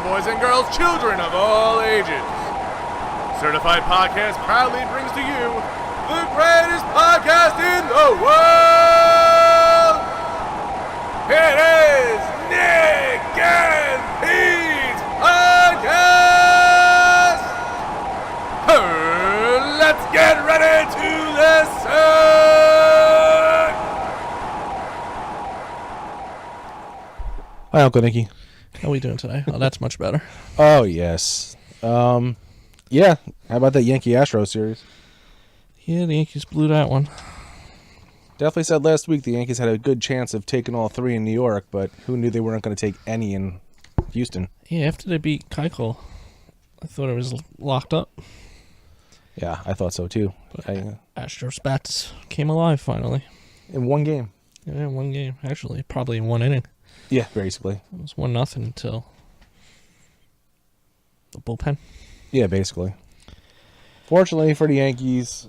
boys and girls, children of all ages. Certified Podcast proudly brings to you the greatest podcast in the world. It is Nick and Pete's Podcast. Let's get ready to listen. Hi, Uncle Nicky. How are we doing today? Oh, that's much better. Oh, yes. Yeah. How about that Yankee-Astros series? Yeah, the Yankees blew that one. Definitely said last week the Yankees had a good chance of taking all three in New York, but who knew they weren't going to take any in Houston? Yeah, after they beat Keuchel, I thought it was locked up. Yeah, I thought so, too. Astros bats came alive finally. In one game. Yeah, one game. Actually, probably in one inning. Yeah, basically. It was 1-0 until the bullpen. Yeah, basically. Fortunately for the Yankees,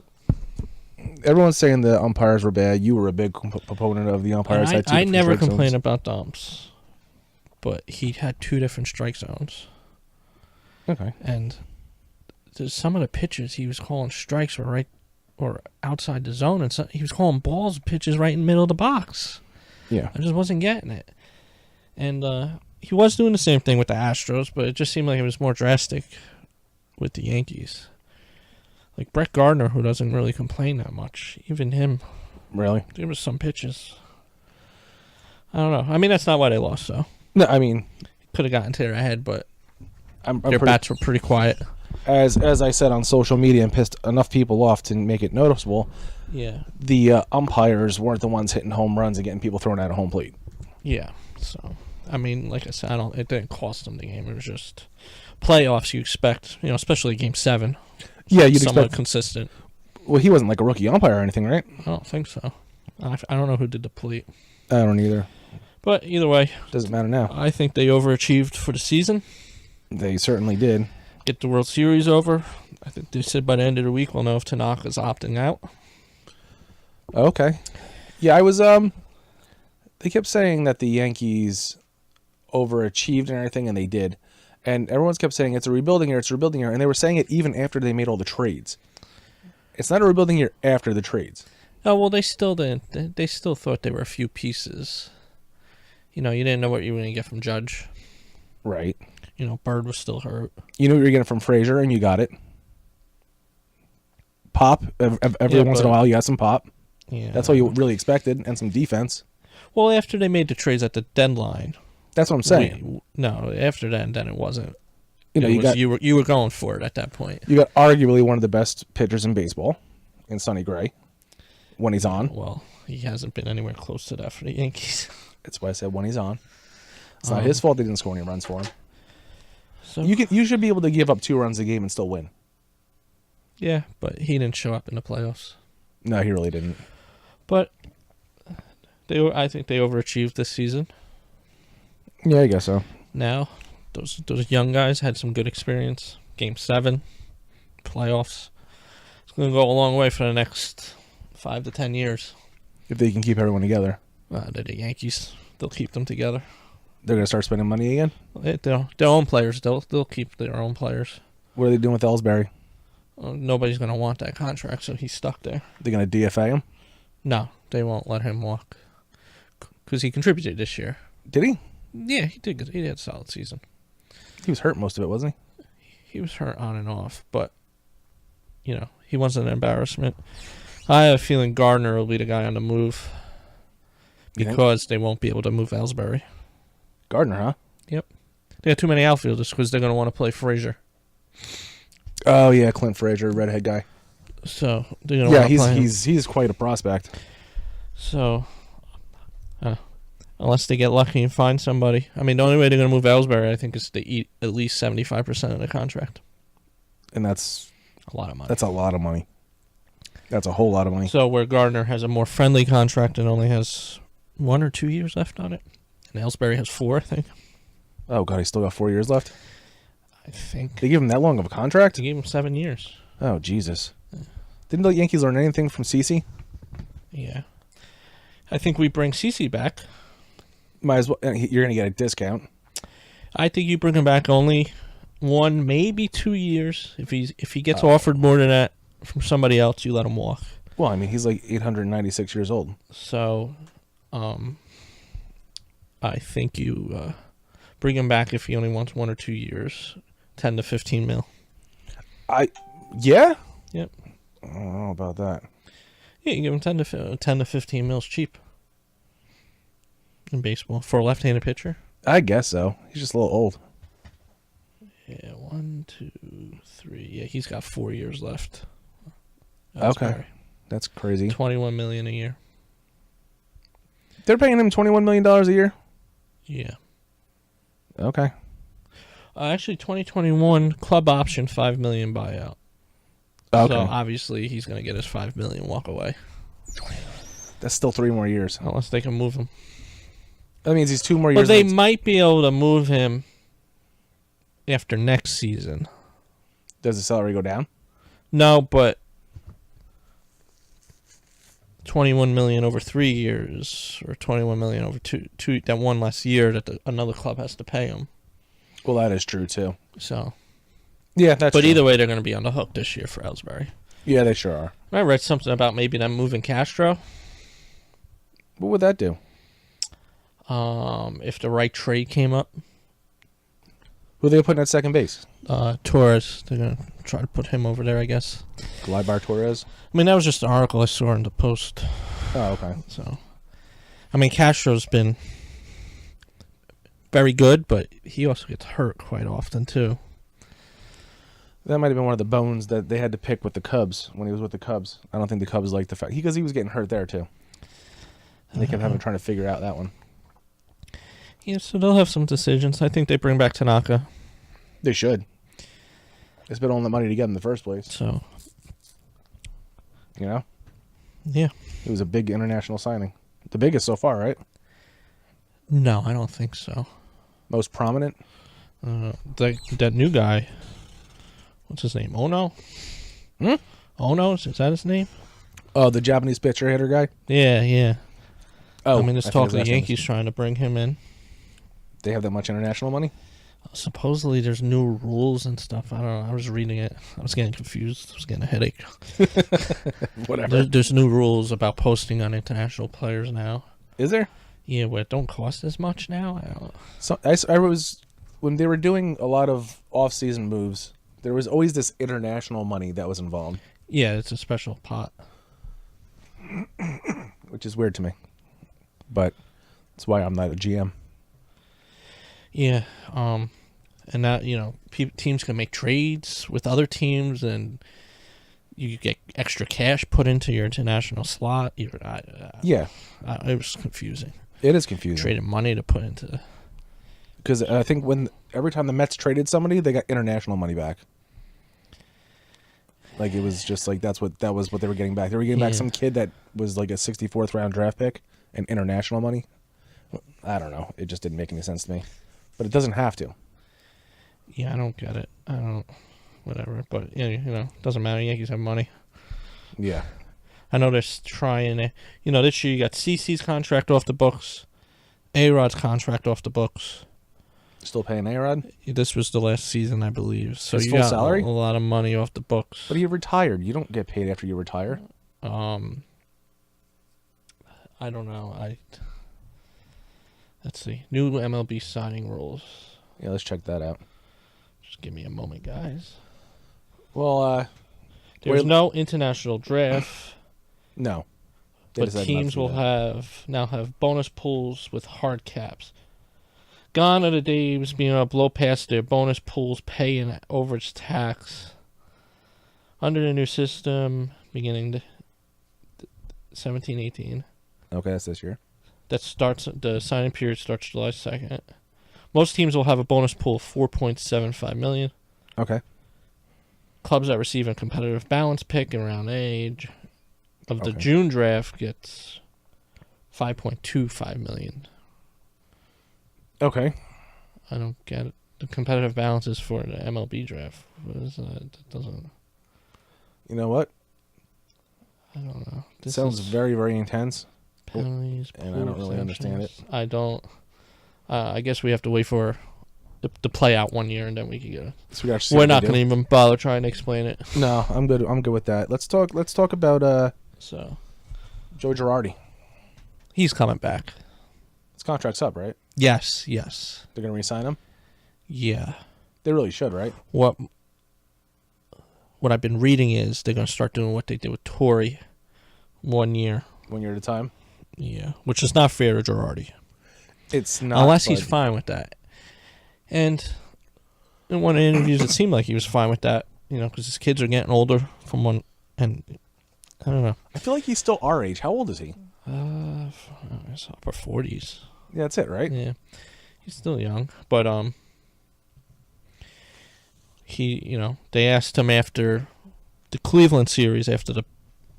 everyone's saying the umpires were bad. You were a big proponent of the umpires. I never complain about the umps, but he had two different strike zones. Okay. And some of the pitches he was calling strikes were right or outside the zone, and he was calling balls pitches right in the middle of the box. Yeah. I just wasn't getting it. And he was doing the same thing with the Astros, but it just seemed like it was more drastic with the Yankees. Like Brett Gardner, who doesn't really complain that much, even him. Really? There was some pitches. I don't know. I mean, that's not why they lost, though. No, I mean, could have gotten to their head, but their bats were pretty quiet. As I said on social media and pissed enough people off to make it noticeable, yeah, the umpires weren't the ones hitting home runs and getting people thrown out of home plate. Yeah, so I mean, like I said, it didn't cost them the game. It was just playoffs. You expect, especially Game 7. Yeah, you'd somewhat expect consistent. Well, he wasn't like a rookie umpire or anything, right? I don't think so. I don't know who did the plate. I don't either. But either way, doesn't matter now. I think they overachieved for the season. They certainly did. Get the World Series over. I think they said by the end of the week we'll know if Tanaka's opting out. Okay. Yeah, I was they kept saying that the Yankees overachieved and everything, and they did. And everyone's kept saying it's a rebuilding year, and they were saying it even after they made all the trades. It's not a rebuilding year after the trades. Oh, well, they still didn't. They still thought they were a few pieces. You didn't know what you were going to get from Judge. Right. Bird was still hurt. You knew what you were getting from Frazier, and you got it. Pop. Every once in a while, you got some pop. Yeah. That's all you really expected, and some defense. Well, after they made the trades at the deadline. That's what I'm saying. No, after that, then it wasn't. You were going for it at that point. You got arguably one of the best pitchers in baseball, in Sonny Gray, when he's on. Well, he hasn't been anywhere close to that for the Yankees. That's why I said when he's on. It's not his fault they didn't score any runs for him. So you should be able to give up 2 runs a game and still win. Yeah, but he didn't show up in the playoffs. No, he really didn't. But I think they overachieved this season. Yeah, I guess so. Now, those young guys had some good experience. Game 7, playoffs. It's going to go a long way for the next 5 to 10 years. If they can keep everyone together. They're the Yankees. They'll keep them together. They're going to start spending money again? Their own players. They'll keep their own players. What are they doing with Ellsbury? Nobody's going to want that contract, so he's stuck there. They're going to DFA him? No, they won't let him walk. Because he contributed this year. Did he? Yeah, he did good. He had a solid season. He was hurt most of it, wasn't he? He was hurt on and off, but, he wasn't an embarrassment. I have a feeling Gardner will be the guy on the move because they won't be able to move Ellsbury. Gardner, huh? Yep. They have too many outfielders because they're going to want to play Frazier. Oh, yeah, Clint Frazier, redhead guy. So, they're going to want to play him. He's quite a prospect. So, unless they get lucky and find somebody. I mean, the only way they're going to move Ellsbury, I think, is to eat at least 75% of the contract. And that's a lot of money. That's a lot of money. That's a whole lot of money. So, where Gardner has a more friendly contract and only has 1 or 2 years left on it. And Ellsbury has 4, I think. Oh, God, he's still got 4 years left? I think. They gave him that long of a contract? They gave him 7 years. Oh, Jesus. Yeah. Didn't the Yankees learn anything from CeCe? Yeah. I think we bring CeCe back. Might as well. You're going to get a discount. I think you bring him back only 1, maybe 2 years. If he gets offered more than that from somebody else, you let him walk. Well, I mean, he's like 896 years old. So, I think you bring him back if he only wants 1 or 2 years, 10 to 15 mil. Yeah? Yep. I don't know about that. Yeah, you give him 10 to 15 mils cheap in baseball for a left-handed pitcher. I guess so. He's just a little old. Yeah, 1, 2, 3. Yeah, he's got 4 years left. Okay. That's crazy. $21 million a year. They're paying him $21 million a year? Yeah. Okay. Actually, 2021 club option $5 million buyout. Okay. So obviously he's going to get his $5 million walk away. That's still 3 more years. Unless they can move him. That means he's 2 more But years. they might be able to move him after next season. Does the salary go down? No, but 21 million over 3 years, or 21 million over two that one less year that another club has to pay him. Well, that is true too. So, yeah, that's. but true. either way, they're going to be on the hook this year for Ellsbury. Yeah, they sure are. I read something about maybe them moving Castro. What would that do? If the right trade came up, Who are they putting at second base? Torres, they're going to try to put him over there, I guess. Gleyber Torres. I mean, that was just an article I saw in the Post. Oh, okay. So, I mean, Castro's been very good, but he also gets hurt quite often too. That might have been one of the bones that they had to pick with the Cubs when he was with the Cubs. I don't think the Cubs liked the fact because he was getting hurt there too. And they kept having trying to figure out that one. Yeah, so they'll have some decisions. I think they bring back Tanaka. They should. They spent all that money to get him in the first place. So, You know, yeah. it was a big international signing, the biggest so far, right? No, I don't think so. Most prominent. That new guy. What's his name? Ono? Ono? Is that his name? Oh, the Japanese pitcher hitter guy. Yeah, yeah. Oh, I mean, there's think talk his of the last name Yankees is- trying to bring him in. They have that much international money. Supposedly, there's new rules and stuff. I don't know. I was reading it. I was getting confused. I was getting a headache. Whatever. There's new rules about posting on international players now. Is there? Yeah, where it don't cost as much now. I don't. So I was when they were doing a lot of off-season moves. There was always this international money that was involved, Yeah, it's a special pot. which is weird to me. But that's why I'm not a GM. Yeah, and that teams can make trades with other teams, and you get extra cash put into your international slot. Yeah, It was confusing. it is confusing Traded money to put into. because I think every time the Mets traded somebody, they got international money back. Like it was just like that was what they were getting back. They were getting back Yeah. some kid that was like a 64th round draft pick and international money. I don't know. It just didn't make any sense to me. But it doesn't have to. Yeah, I don't get it. I don't. Whatever, but doesn't matter. Yankees have money. Yeah. I know they're trying to. This year you got CC's contract off the books, A-Rod's contract off the books. Still paying A-Rod? This was the last season, I believe. So His you full got salary? a lot of money off the books. But he retired. You don't get paid after you retire. I don't know. Let's see. New MLB signing rules. Yeah, let's check that out. Just give me a moment, guys. Well, There's no international draft, no. They but decided not teams to do will that. now have bonus pools with hard caps. Gone are the days being able to blow past their bonus pools, pay an overage tax. Under the new system, beginning 17-18. Okay, that's this year. The signing period starts July 2nd. Most teams will have a bonus pool of $4.75 million. Okay. Clubs that receive a competitive balance pick around age of the Okay. June draft gets $5.25 million. Okay. I don't get it. The competitive balance is for the MLB draft. What is that? That doesn't. You know what? I don't know. It sounds very, very intense. penalties. and I don't pool really understand it. sanctions. I don't. I guess we have to wait for to play out 1 year, and then we can get it. So we gotta see We're what not they going to do. even bother trying to explain it. No, I'm good. I'm good with that. Let's talk about So Joe Girardi. he's coming back. His contract's up, right? Yes. They're gonna re-sign him. Yeah. They really should, right? What I've been reading is they're going to start doing what they did with Torrey 1 year. 1 year at a time. Yeah, which is not fair to Girardi. It's not Unless he's but- fine with that. And in one of the interviews, it seemed like he was fine with that, because his kids are getting older from one, and I don't know. I feel like he's still our age. How old is he? It's upper 40s. Yeah, that's it, right? Yeah, he's still young, but he, they asked him after the Cleveland series, after the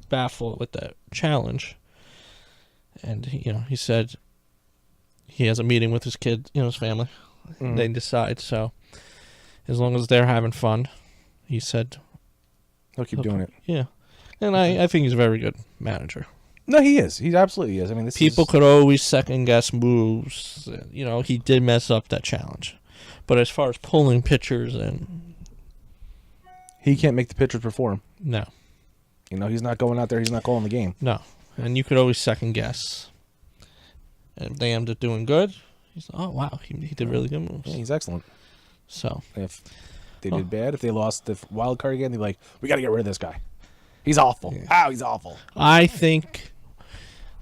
baffle with that challenge, and he said he has a meeting with his kid, his family. Mhm. They decide. So as long as they're having fun, he said, He'll keep doing it. yeah. And I think he's a very good manager. No, he is. He absolutely is. I mean, this People is... could always second guess moves. He did mess up that challenge. But as far as pulling pitchers, and He can't make the pitchers perform. no. He's not going out there. He's not calling the game. No. And you could always second guess. And if they end up doing good, he's oh, wow, he did really good moves. Yeah, he's excellent. So, If they did bad, if they lost the wild card again, they're like, we got to get rid of this guy. He's awful. Yeah. He's awful. I think,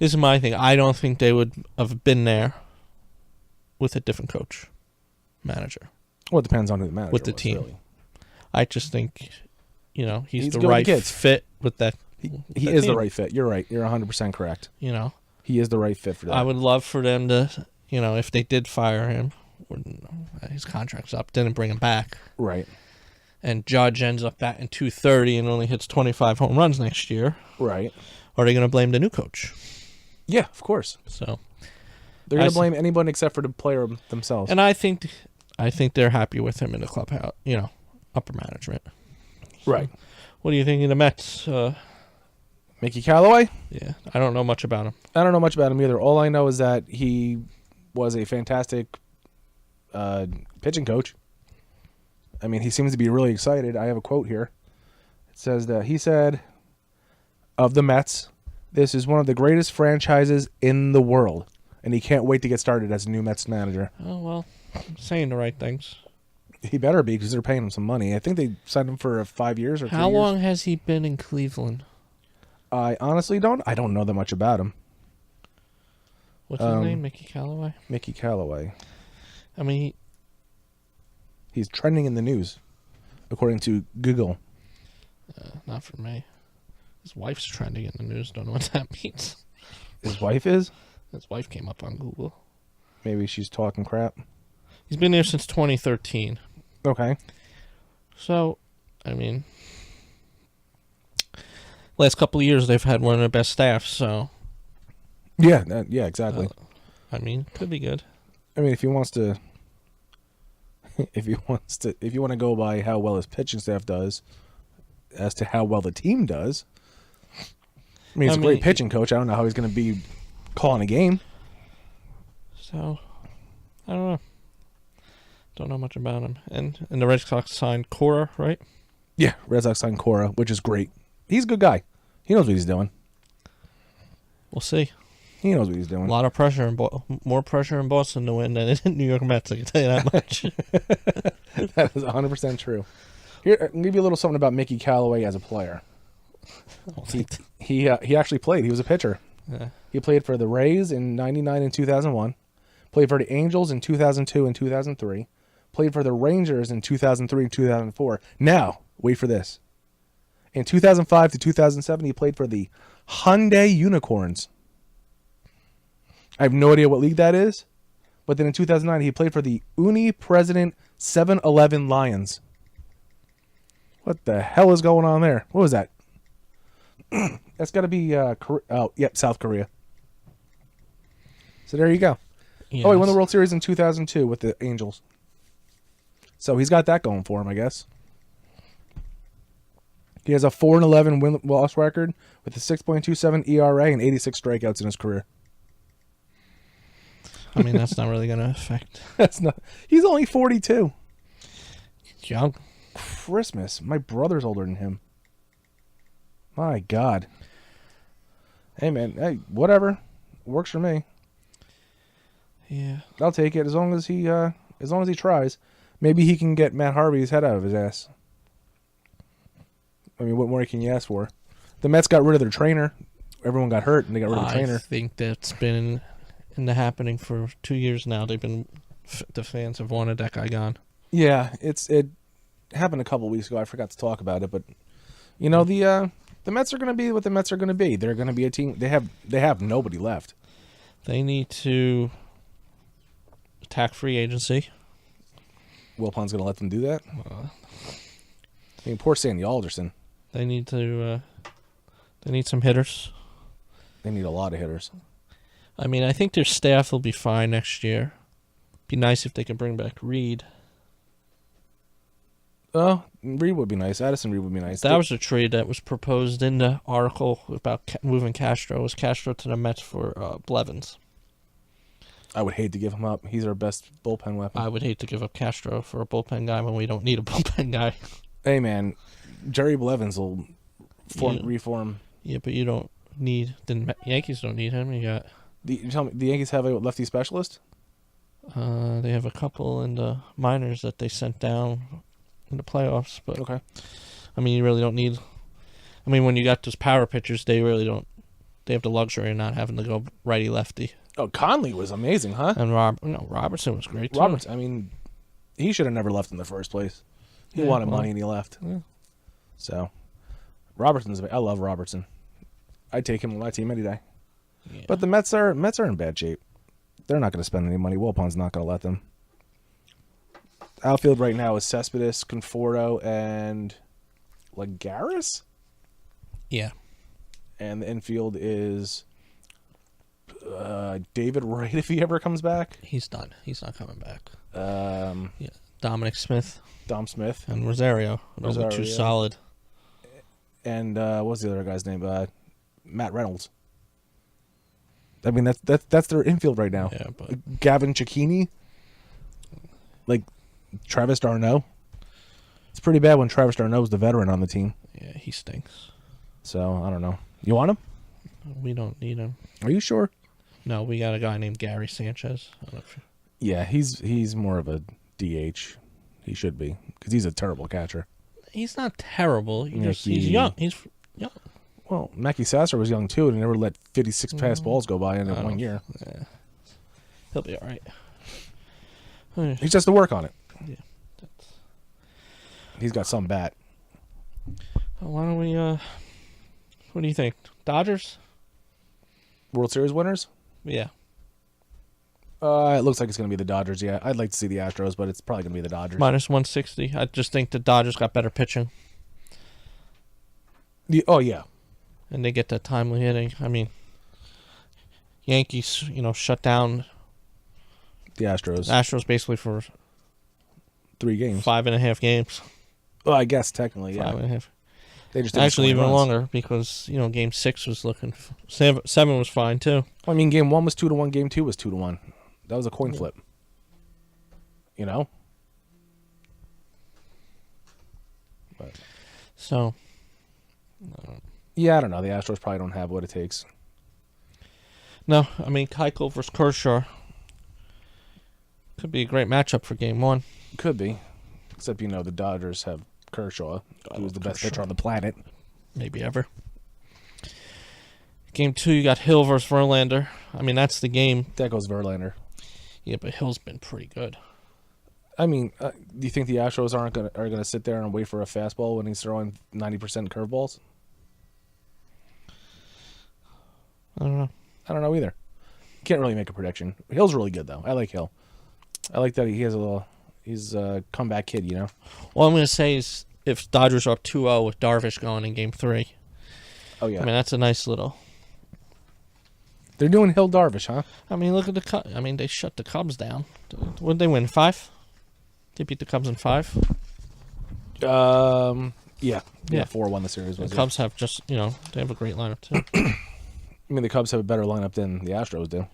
this is my thing, I don't think they would have been there with a different coach, manager. Well, it depends on who the manager With the was, team. really. I just think, he's He's the good with right the kids. fit with that. He with is that the team, right fit. You're right. You're 100% correct. He is the right fit for that. I would love for them to, if they did fire him, or his contract's up, didn't bring him back, Right. and Judge ends up batting .230 and only hits 25 home runs next year, Right. are they going to blame the new coach? Yeah, of course. So, They're going I to blame anyone except for the player themselves. and I think they're happy with him in the clubhouse, upper management. Right. What do you think of the Mets? Mickey Callaway? Yeah, I don't know much about him. I don't know much about him either. All I know is that he was a fantastic pitching coach. I mean, he seems to be really excited. I have a quote here. It says that he said of the Mets, "This is one of the greatest franchises in the world," and he can't wait to get started as a new Mets manager. Oh, well, saying the right things. He better be, because they're paying him some money. I think they signed him for 5 years or 3 years. How long has he been in Cleveland? I honestly don't. I don't know that much about him. What's his name? Mickey Callaway? Mickey Callaway. I mean, He's trending in the news, according to Google. not for me. His wife's trending in the news. Don't know what that means. His wife is? His wife came up on Google. Maybe she's talking crap. He's been there since 2013. Okay. So, I mean, last couple of years they've had one of their best staffs. So, Yeah, exactly. I mean, could be good. I mean, if he want to go by how well his pitching staff does, as to how well the team does. I mean, he's a great pitching coach. I don't know how he's going to be calling a game. So, I don't know. Don't know much about him. And the Red Sox signed Cora, right? Yeah, Red Sox signed Cora, which is great. He's a good guy. He knows what he's doing. We'll see. He knows what he's A doing. lot of pressure more pressure in Boston to win than in New York Mets. I can tell you that much. That is 100% true. Here, I'll give you a little something about Mickey Callaway as a player. He actually played. He was a pitcher. Yeah. He played for the Rays in 99 and 2001. Played for the Angels in 2002 and 2003. Played for the Rangers in 2003 and 2004. Now, wait for this. In 2005 to 2007, he played for the Hyundai Unicorns. I have no idea what league that is. But then in 2009, he played for the Uni President 7-Eleven Lions. What the hell is going on there? What was that? That's got to be South Korea. So there you go. Yes. Oh, he won the World Series in 2002 with the Angels. So he's got that going for him, I guess. He has a 4-11 win-loss record with a 6.27 ERA and 86 strikeouts in his career. I mean, that's not really going to affect. That's not. He's only 42. He's young. Christmas. My brother's older than him. My God. Hey man, hey, whatever. Works for me. Yeah. I'll take it as long as he tries. Maybe he can get Matt Harvey's head out of his ass. I mean, what more can you ask for? The Mets got rid of their trainer. Everyone got hurt, and they got rid of the trainer. I think that's been in the happening for 2 years now. The fans have wanted that guy gone. Yeah, it happened a couple weeks ago. I forgot to talk about it, but you know the Mets are going to be what the Mets are going to be. They're going to be a team. They have nobody left. They need to attack free agency. Wilpon's going to let them do that. I mean, poor Sandy Alderson. They need to. They need some hitters. They need a lot of hitters. I mean, I think their staff will be fine next year. Be nice if they could bring back Reed. Oh, Reed would be nice. Addison Reed would be nice. That was a trade that was proposed in the article about moving Castro. It was Castro to the Mets for Blevins. I would hate to give him up. He's our best bullpen weapon. I would hate to give up Castro for a bullpen guy when we don't need a bullpen guy. Hey, man, Jerry Blevins will reform. Yeah, but you don't need the Yankees. Don't need him. You got. You tell me, the Yankees have a lefty specialist? They have a couple in the minors that they sent down in the playoffs, but Okay. I mean, you really don't need. I mean, when you got those power pitchers, they really don't. They have the luxury of not having to go righty lefty. Oh, Conley was amazing, huh? And Robertson was great too. Roberts, I mean, he should have never left in the first place. He Yeah, wanted well, money and he left. yeah. So, I love Robertson. I'd take him on my team any day. Yeah. But the Mets are in bad shape. They're not going to spend any money. Wilpon's not going to let them. Outfield right now is Cespedes, Conforto, and Lagares? Yeah. And the infield is David Wright if he ever comes back. He's done. He's not coming back. Yeah, Dominic Smith Dom Smith. and Rosario. Those are two Rosario. solid. And what's the other guy's name? Matt Reynolds. I mean, that's their infield right now. Yeah, but Gavin Cicchini. Travis d'Arnaud. It's pretty bad when Travis d'Arnaud's the veteran on the team. yeah, he stinks. So, I don't know. You want him? We don't need him. Are you sure? No, we got a guy named Gary Sanchez. I don't know if Yeah, he's more of a DH. He should be, because he's a terrible catcher. he's not terrible. He's Nicky. young. He's young. Well, Mackey Sasser was young too, and he never let 56 pass balls go by in I 1 don't- year. Yeah. He'll be all right. He just has to work on it. Yeah. That's... He's got some bat. Why don't we? What do you think? Dodgers? World Series winners? Yeah. It looks like it's going to be the Dodgers, yeah. I'd like to see the Astros, but it's probably going to be the Dodgers. Minus 160. I just think the Dodgers got better pitching, Oh, yeah. and they get that timely hitting. I mean, Yankees, shut down The Astros. Astros basically for 3 games. 5.5 games. Well, I guess technically, yeah. 5.5. They just didn't Actually, score even runs. longer because Game 6 was looking. 7 was fine too. I mean, game 1 was 2-1. Game 2 was 2-1. That was a coin flip. But So yeah, I don't know. The Astros probably don't have what it takes. no, I mean Keuchel versus Kershaw could be a great matchup for Game 1. Could be, except the Dodgers have Kershaw, who's the best pitcher on the planet. Maybe ever. Game 2, you got Hill versus Verlander. I mean, that's the game. That goes Verlander. Yeah, but Hill's been pretty good. I mean, do you think the Astros are gonna sit there and wait for a fastball when he's throwing 90% curveballs? I don't know. I don't know either. Can't really make a prediction. Hill's really good though. I like Hill. I like that he has he's a comeback kid. All I'm going to say is if Dodgers are up 2-0 with Darvish going in Game 3, Oh yeah. I mean, that's a nice little... They're doing Hill Darvish, huh? I mean, look at the Cubs. I mean, they shut the Cubs down. What did they win, 5? They beat the Cubs in 5? Yeah. Yeah. 4-1 the series The was. Cubs have just, they have a great lineup, too. I mean, the Cubs have a better lineup than the Astros do.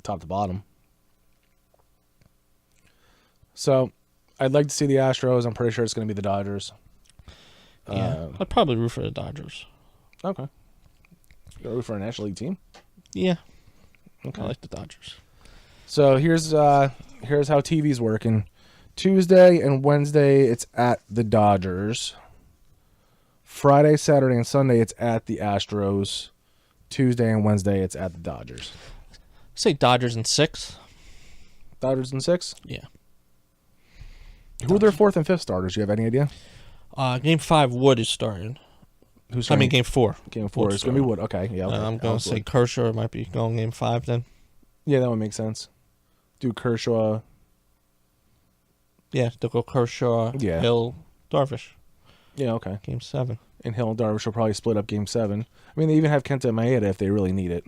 top to bottom. So, I'd like to see the Astros. I'm pretty sure it's going to be the Dodgers. Yeah, I'd probably root for the Dodgers. Okay. You going to root for a National League team? Yeah, Okay. I like the Dodgers. So here's how TV's working. Tuesday and Wednesday, it's at the Dodgers. Friday, Saturday, and Sunday, it's at the Astros. Tuesday and Wednesday, it's at the Dodgers. Say Dodgers in 6. Dodgers in 6? Yeah. Who are their 4th and 5th starters? Do you have any idea? Game 5, Wood is starting. Who's I mean, starting? Game 4. Game 4 Wood's is going to be starting. Wood. Okay, yeah. Okay. I'm going to say Kershaw might be going Game 5 then. Yeah, that would make sense. Do Kershaw. Yeah, they'll go Kershaw, Yeah. Hill, Darvish. Yeah, okay. Game 7. And Hill and Darvish will probably split up Game 7. I mean, they even have Kenta Maeda if they really need it.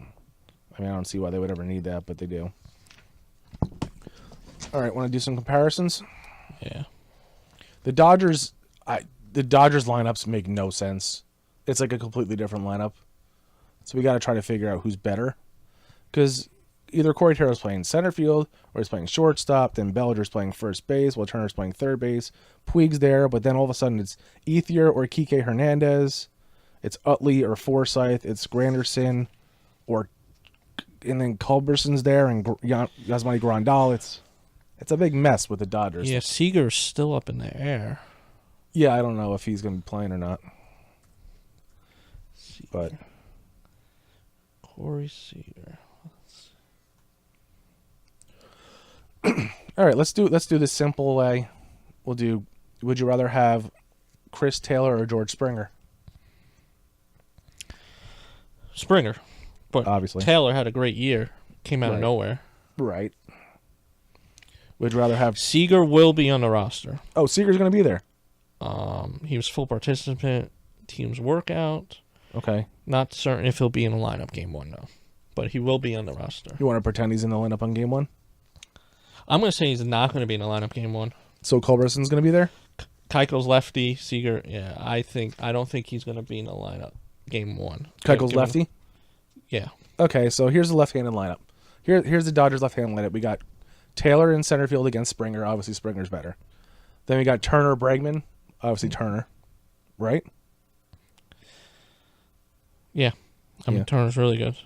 I mean, I don't see why they would ever need that, but they do. All right, want to do some comparisons? Yeah. The Dodgers lineups make no sense. It's like a completely different lineup. So we got to try to figure out who's better. Because either Corey Taylor's playing center field, or he's playing shortstop, then Bellinger's playing first base, while Turner's playing third base. Puig's there, but then all of a sudden it's Ethier or Kike Hernandez. It's Utley or Forsythe. It's Granderson, and then Culberson's there, and Yasmani Grandal. It's a big mess with the Dodgers. Yeah, Seager's still up in the air. Yeah, I don't know if he's going to be playing or not. But Corey Seager. all right, let's do this simple way. We'll do. Would you rather have Chris Taylor or George Springer? Springer. But Obviously. Taylor had a great year. Came out Right. of nowhere. Right. Would you rather have? Seager will be on the roster. Oh, Seager's going to be there. He was full participant. Team's workout. Okay. Not certain if he'll be in the lineup Game 1 though. But he will be on the roster. You want to pretend he's in the lineup on Game 1? I'm going to say he's not going to be in the lineup Game 1. So Culberson's going to be there? Keiko's lefty. Seager, yeah. I don't think he's going to be in the lineup Game 1. Keuchel's Given- lefty? Yeah. Okay, so here's the left-handed lineup. Here's the Dodgers left-handed lineup. We got Taylor in center field against Springer. Obviously, Springer's better. Then we got Turner, Bregman. Obviously, Turner. Right? Yeah. I mean, Yeah. Turner's really good.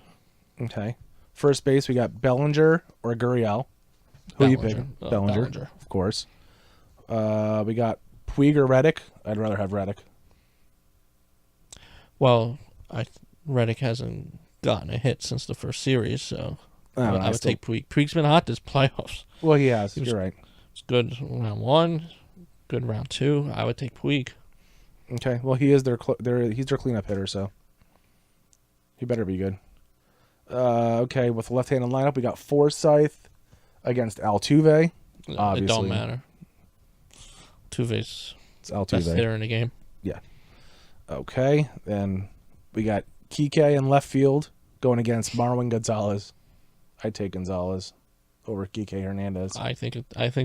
Okay. First base, we got Bellinger or Gurriel. Who you pick? Bellinger. Bellinger, of course. We got Puig or Reddick. I'd rather have Reddick. Well, Reddick hasn't gotten a hit since the first series, so I would take Puig. Puig's been hot this playoffs. Well, he has. was- You're right. It's good round 1, good round 2. I would take Puig. Okay. Well, he is he's their cleanup hitter, so he better be good. Okay, with the left-handed lineup, we got Forsythe against Altuve. Obviously, It don't matter. Tuve's It's best Altuve. hitter in the game. Yeah. Okay, then we got Kike in left field going against Marwin Gonzalez. I'd take Gonzalez over Kike Hernandez. I think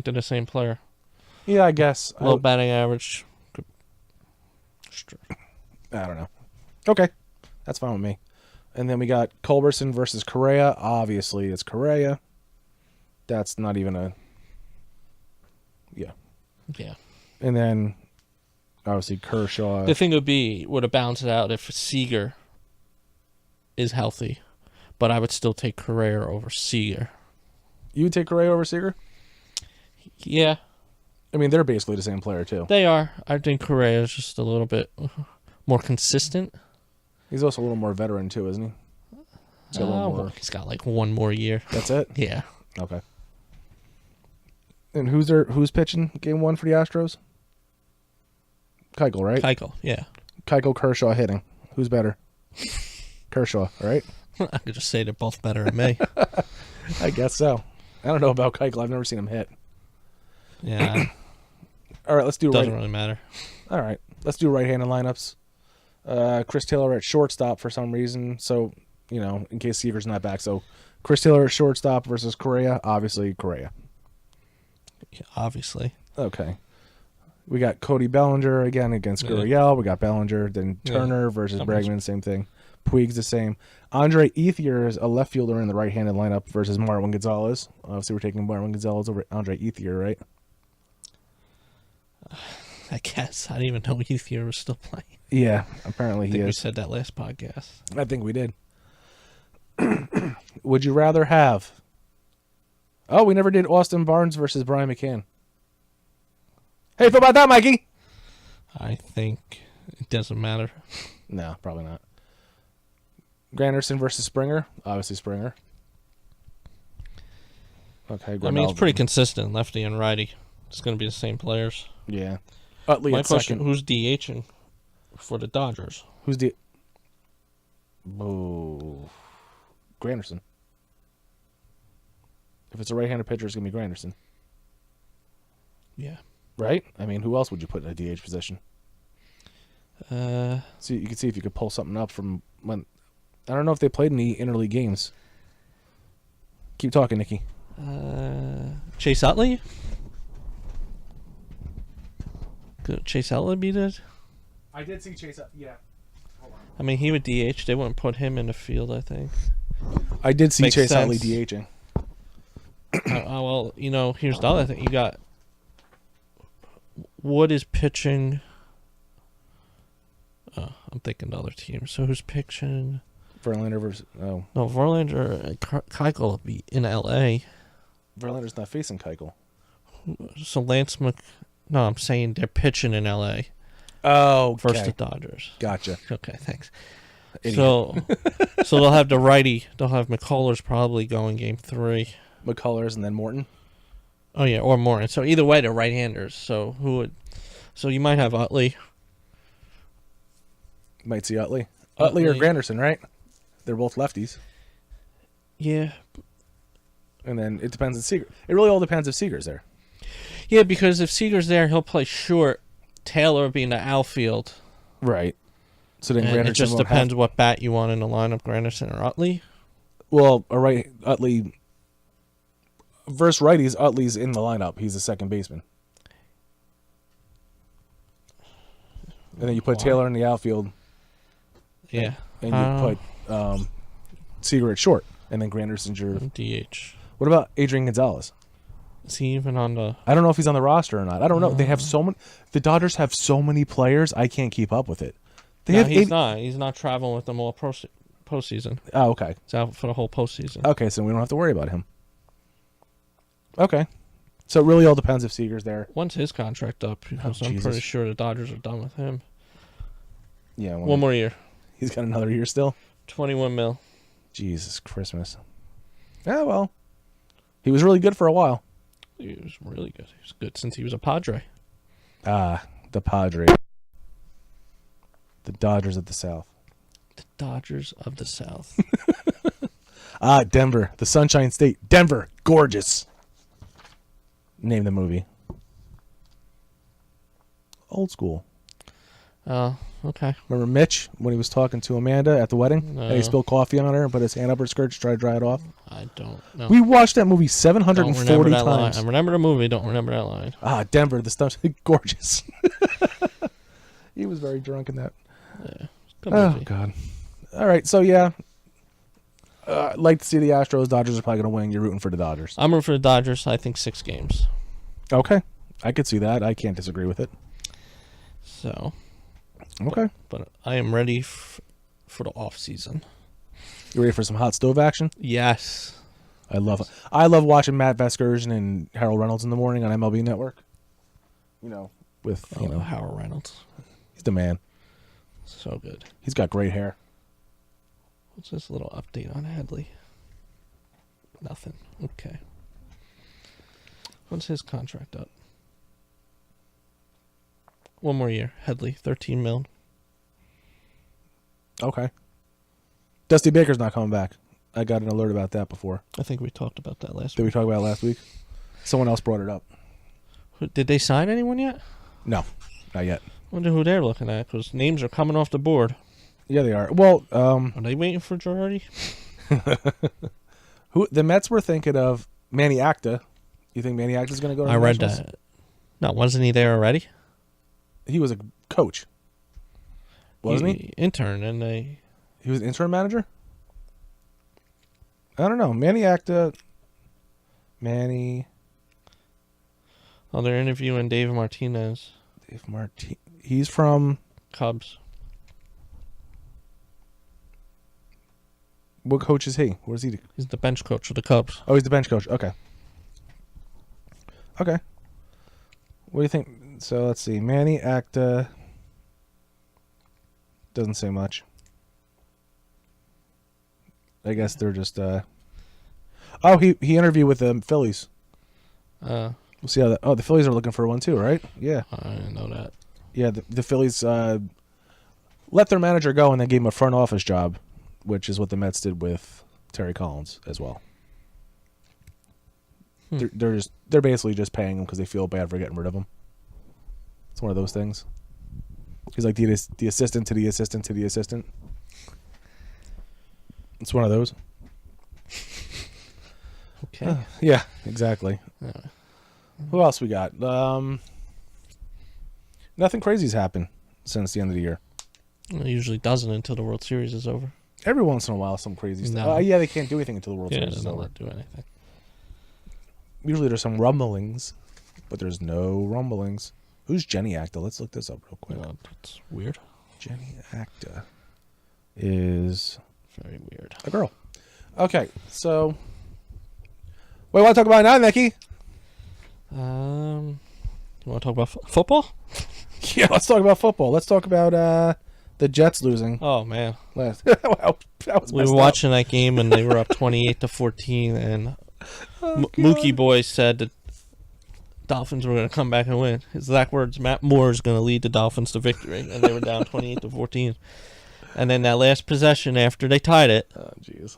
they're the same player. Yeah, I guess. Low batting average. I don't know. Okay, that's fine with me. And then we got Culberson versus Correa. Obviously, it's Correa. That's not even a... Yeah. Yeah. And then, obviously, Kershaw. The thing would have balanced it out if Seager is healthy, but I would still take Correa over Seager. You would take Correa over Seager? Yeah, I mean, they're basically the same player, too. they are. I think Correa is just a little bit more consistent. He's also a little more veteran, too, isn't he? He's got a little more... Well, he's got like one more year. That's it? Yeah. Okay. And who's pitching game 1 for the Astros? Keuchel, right? Keuchel, yeah. Keuchel, Kershaw hitting. Who's better? Kershaw, right? I could just say they're both better than me. I guess so. I don't know about Keuchel. I've never seen him hit. Yeah, All right, let's do doesn't really matter. All right, let's do right-handed lineups. Chris Taylor at shortstop for some reason. So, in case Seager's not back. So, Chris Taylor at shortstop versus Correa. Obviously, Correa. Yeah, obviously. Okay. We got Cody Bellinger again against Yeah. Gurriel. We got Bellinger. Then Yeah. Turner versus That makes- Bregman. Same thing. Puig's the same. Andre Ethier is a left fielder in the right-handed lineup versus Marwin Gonzalez. Obviously, we're taking Marwin Gonzalez over Andre Ethier, right? I guess. I didn't even know Ethier was still playing. Yeah, apparently I he think we is. said that last podcast. I think we did. Would you rather have... Oh, we never did Austin Barnes versus Brian McCann. Hey, feel about that, Mikey? I think it doesn't matter. No, probably not. Granderson versus Springer. Obviously Springer. Okay, I mean, it's Grinaldo. pretty consistent, lefty and righty. It's going to be the same players. Yeah. Utley My at question, second. who's DHing for the Dodgers? Who's the... Oh, Granderson. If it's a right-handed pitcher, it's going to be Granderson. Yeah. Right? I mean, who else would you put in a DH position? Uh, So you could see if you could pull something up from when... I don't know if they played any interleague games. Keep talking, Nikki. Chase Utley? Could Chase Utley be it? I did see Chase up. Yeah. I mean, he would DH. They wouldn't put him in the field, I think. I did see Makes Chase sense. Utley DHing. Well, here's the other thing. You got Wood is pitching. I'm thinking the other team. So who's pitching? Verlander versus... Oh. No, Verlander and Keuchel will be in L.A. Verlander's not facing Keuchel. So No, I'm saying they're pitching in L.A. Oh, versus the Dodgers. Gotcha. Okay, thanks. Idiot. So they'll have the righty. They'll have McCullers probably going game 3. McCullers and then Morton. Oh yeah, or Morton. So either way, they're right-handers. So who would? So you might have Utley. Might see Utley. Utley or Granderson, right? They're both lefties. Yeah. And then it depends on Seager. It really all depends if Seager's there. Yeah, because if Seager's there, he'll play short. Taylor will be in the outfield. Right. So then And Granderson it just won't depends what bat you want in the lineup, Granderson or Utley. Well, all right, Utley versus righties. Utley's in the lineup. He's a second baseman. And then you put Why? Taylor in the outfield, Yeah. and you put Seager at short, and then Granderson's your. DH. What about Adrian Gonzalez? Is he even on the? I don't know if he's on the roster or not. I don't know. They have so many. The Dodgers have so many players. I can't keep up with it. They No, have he's not. He's not traveling with them all postseason. Oh, okay. He's out for the whole postseason. Okay, so we don't have to worry about him. Okay. So it really all depends if Seager's there. When's his contract up? Because I'm Jesus. pretty sure the Dodgers are done with him. Yeah. One more year. He's got another year still. 21 mil. Jesus Christmas. Yeah, well. He was really good for a while. He was really good. He was good since he was a Padre. Ah, the Padres. The Dodgers of the South. The Dodgers of the South. Ah, Denver. The Sunshine State. Denver. Gorgeous. Name the movie. Old school. Oh, okay. Remember Mitch when he was talking to Amanda at the wedding? No. And he spilled coffee on her and put his hand up her skirt to try to dry it off? I don't know. We watched that movie don't 740 remember that line. times. I remember the movie. Don't remember that line. Ah, Denver. The stuff gorgeous. He was very drunk in that. Yeah. Good Oh, movie. God. All right, so yeah. I'd like to see the Astros. Dodgers are probably going to win. You're rooting for the Dodgers. I'm rooting for the Dodgers. I think 6 games. Okay. I could see that. I can't disagree with it. So, Okay. but I am ready for the off season. You ready for some hot stove action? Yes. I love watching Matt Vasgersian and Harold Reynolds in the morning on MLB Network. You know, with, Howard Reynolds. he's the man. So good. He's got great hair. What's this little update on Headley? Nothing. Okay. When's his contract up? 1 more year. Headley, 13 mil. Okay. Dusty Baker's not coming back. I got an alert about that before. I think we talked about that last Did we week. talk about it last week? Someone else brought it up. Did they sign anyone yet? No, not yet. Wonder who they're looking at, because names are coming off the board. Yeah, they are. Well, Are they waiting for Girardi? who the Mets were thinking of Manny Acta. You think Manny Acta's going to go to I the read Nationals? that. No, wasn't he there already? He was a coach. Wasn't he? Intern, and they... He was an interim manager? I don't know. Manny Acta. Manny. Oh, they're interviewing Dave Martinez, Dave Martin. He's from. Cubs. What coach is he? What does he do? He's the bench coach for the Cubs. Oh, he's the bench coach. Okay. Okay. What do you think? So let's see. Manny Acta. Doesn't say much. I guess they're just. Oh, he interviewed with the Phillies. We'll see how that. Oh, the Phillies are looking for one too, right? Yeah. I didn't know that. Yeah, the Phillies let their manager go and then gave him a front office job, which is what the Mets did with Terry Collins as well. They're basically just paying him because they feel bad for getting rid of him. It's one of those things. He's like the assistant to the assistant to the assistant. It's one of those. Okay. Yeah, exactly. Who else we got? Nothing crazy's happened since the end of the year. It usually doesn't until the World Series is over. Every once in a while, some crazy stuff. No. Yeah, they can't do anything until the World Yeah, Series they is don't over. let do anything. Usually there's some rumblings, but there's no rumblings. Who's Jenny Acta? Let's look this up real quick. Well, that's weird. Jenny Acta is Very weird. a girl. Okay, so what do you want to talk about now, Nikki? You want to talk about football? Yeah, let's talk about football. Let's talk about the Jets losing Oh man, last. Wow, that was we messed were up. watching that game and they were up 28-14, and Mookie Boy said that Dolphins were going to come back and win. His exact words: Matt Moore is going to lead the Dolphins to victory, and they were down 28-14. And then that last possession after they tied it, Oh, jeez.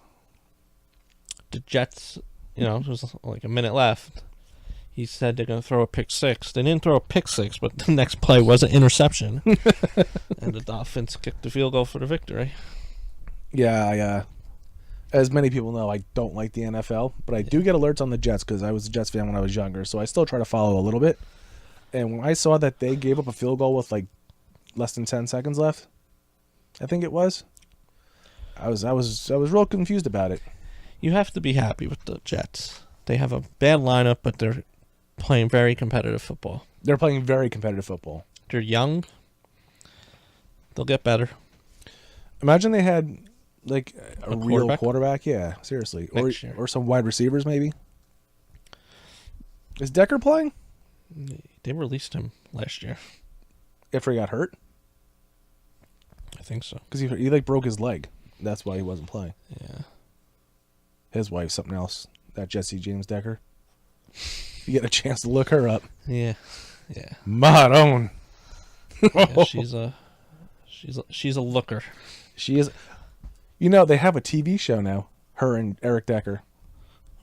the Jets, it was like a minute left. He said they're going to throw a pick six. They didn't throw a pick six, but the next play was an interception. And the Dolphins kicked the field goal for the victory. Yeah, as many people know, I don't like the NFL, but I do get alerts on the Jets because I was a Jets fan when I was younger, so I still try to follow a little bit. And when I saw that they gave up a field goal with like less than 10 seconds left, I think it was, I was real confused about it. You have to be happy with the Jets. They have a bad lineup, but they're playing very competitive football. They're playing very competitive football. They're young. They'll get better. Imagine they had like a real quarterback? quarterback. Yeah, seriously. Next year. Or some wide receivers maybe. Is Decker playing? They released him last year. After he got hurt? I think so. Because he like broke his leg. That's why he wasn't playing. Yeah. His wife's something else. That Jesse James Decker. You get a chance to look her up. Yeah. Maroon. Yeah, she's a looker. She is. They have a TV show now. Her and Eric Decker.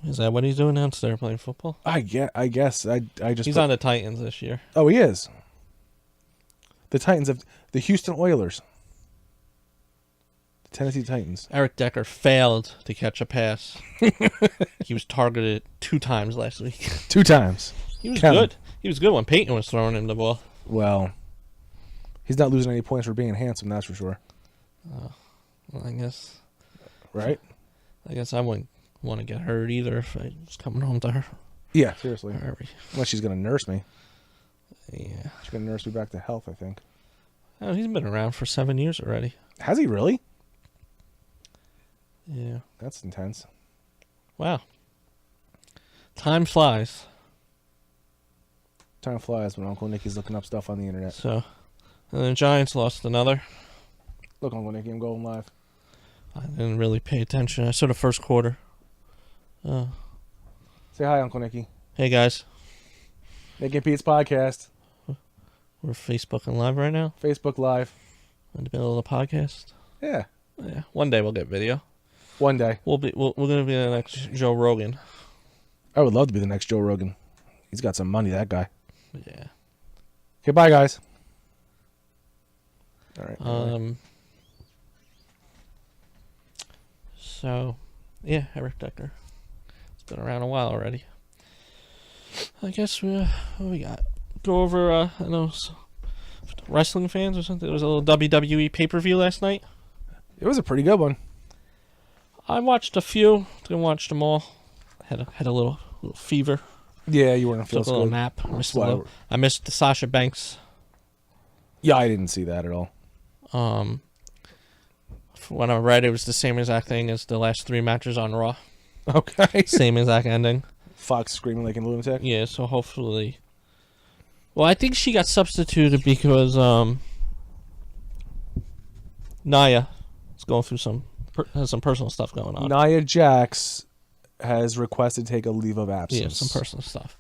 Is that what he's doing now instead of playing football? I guess. I just. He's on the Titans this year. Oh, he is. The Titans of the Houston Oilers. The Tennessee Titans. Eric Decker failed to catch a pass. He was targeted 2 times last week. 2 times. He was Count 'em. good. He was good when Peyton was throwing him the ball. Well, he's not losing any points for being handsome. That's for sure. Well, I guess Right? I wouldn't want to get hurt either if I was coming home to her. Yeah, seriously. Hurry. Unless she's gonna nurse me. Yeah. She's gonna nurse me back to health. I think. Oh, he's been around for 7 years already. Has he really? Yeah. That's intense. Wow. Time flies. Time flies when Uncle Nicky's looking up stuff on the internet. So, and the Giants lost another. Look, Uncle Nicky, I'm going live. I didn't really pay attention. I saw the first quarter. Say hi, Uncle Nicky. Hey guys, Nicky and Pete's podcast. we're Facebooking live right now Facebook Live. in the middle of the podcast. Yeah. Yeah, one day we'll get video. One day. We're gonna be the next Joe Rogan. I would love to be the next Joe Rogan. He's got some money, that guy. Yeah. Okay, bye, guys. All right. So, yeah, Eric Decker. It's been around a while already. I guess what we got? Go over, I know, wrestling fans or something. There was a little WWE pay-per-view last night. It was a pretty good one. I watched a few. Didn't watch them all. Had a little fever. Yeah, you weren't feeling Took a little good. nap. Why? I missed the Sasha Banks. Yeah, I didn't see that at all. When I read, it was the same exact thing as the last 3 matches on Raw. Okay. Same exact ending. Fox screaming like a lunatic. Yeah, so hopefully. Well, I think she got substituted because Nia is going through has some personal stuff going on. Nia Jax has requested to take a leave of absence. Yeah, some personal stuff.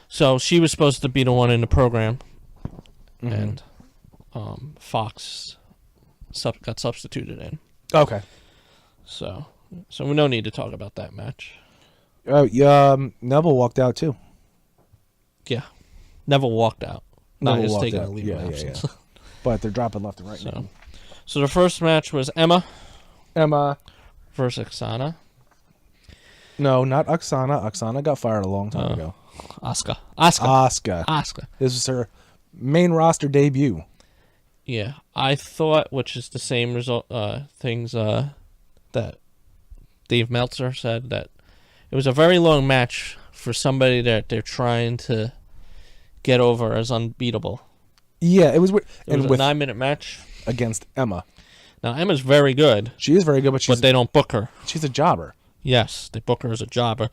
So she was supposed to be the one in the program, and Fox got substituted in. Okay. So we no need to talk about that match. Oh, yeah. Neville walked out too. Yeah, Neville walked out. Neville Nia's walked taking out. a leave Yeah, of yeah, absence. yeah. But they're dropping left and right now. So the first match was Emma Emma. versus Oksana. No, not Oksana. Oksana got fired a long time ago. Asuka. Asuka. This was her main roster debut. Yeah, I thought, which is the same result things that Dave Meltzer said, that it was a very long match for somebody that they're trying to get over as unbeatable. Yeah, it was weird. It was with a 9-minute match. against Emma. Now Emma's very good, She is very good, but but they don't book her. she's a jobber. Yes, they book her as a jobber.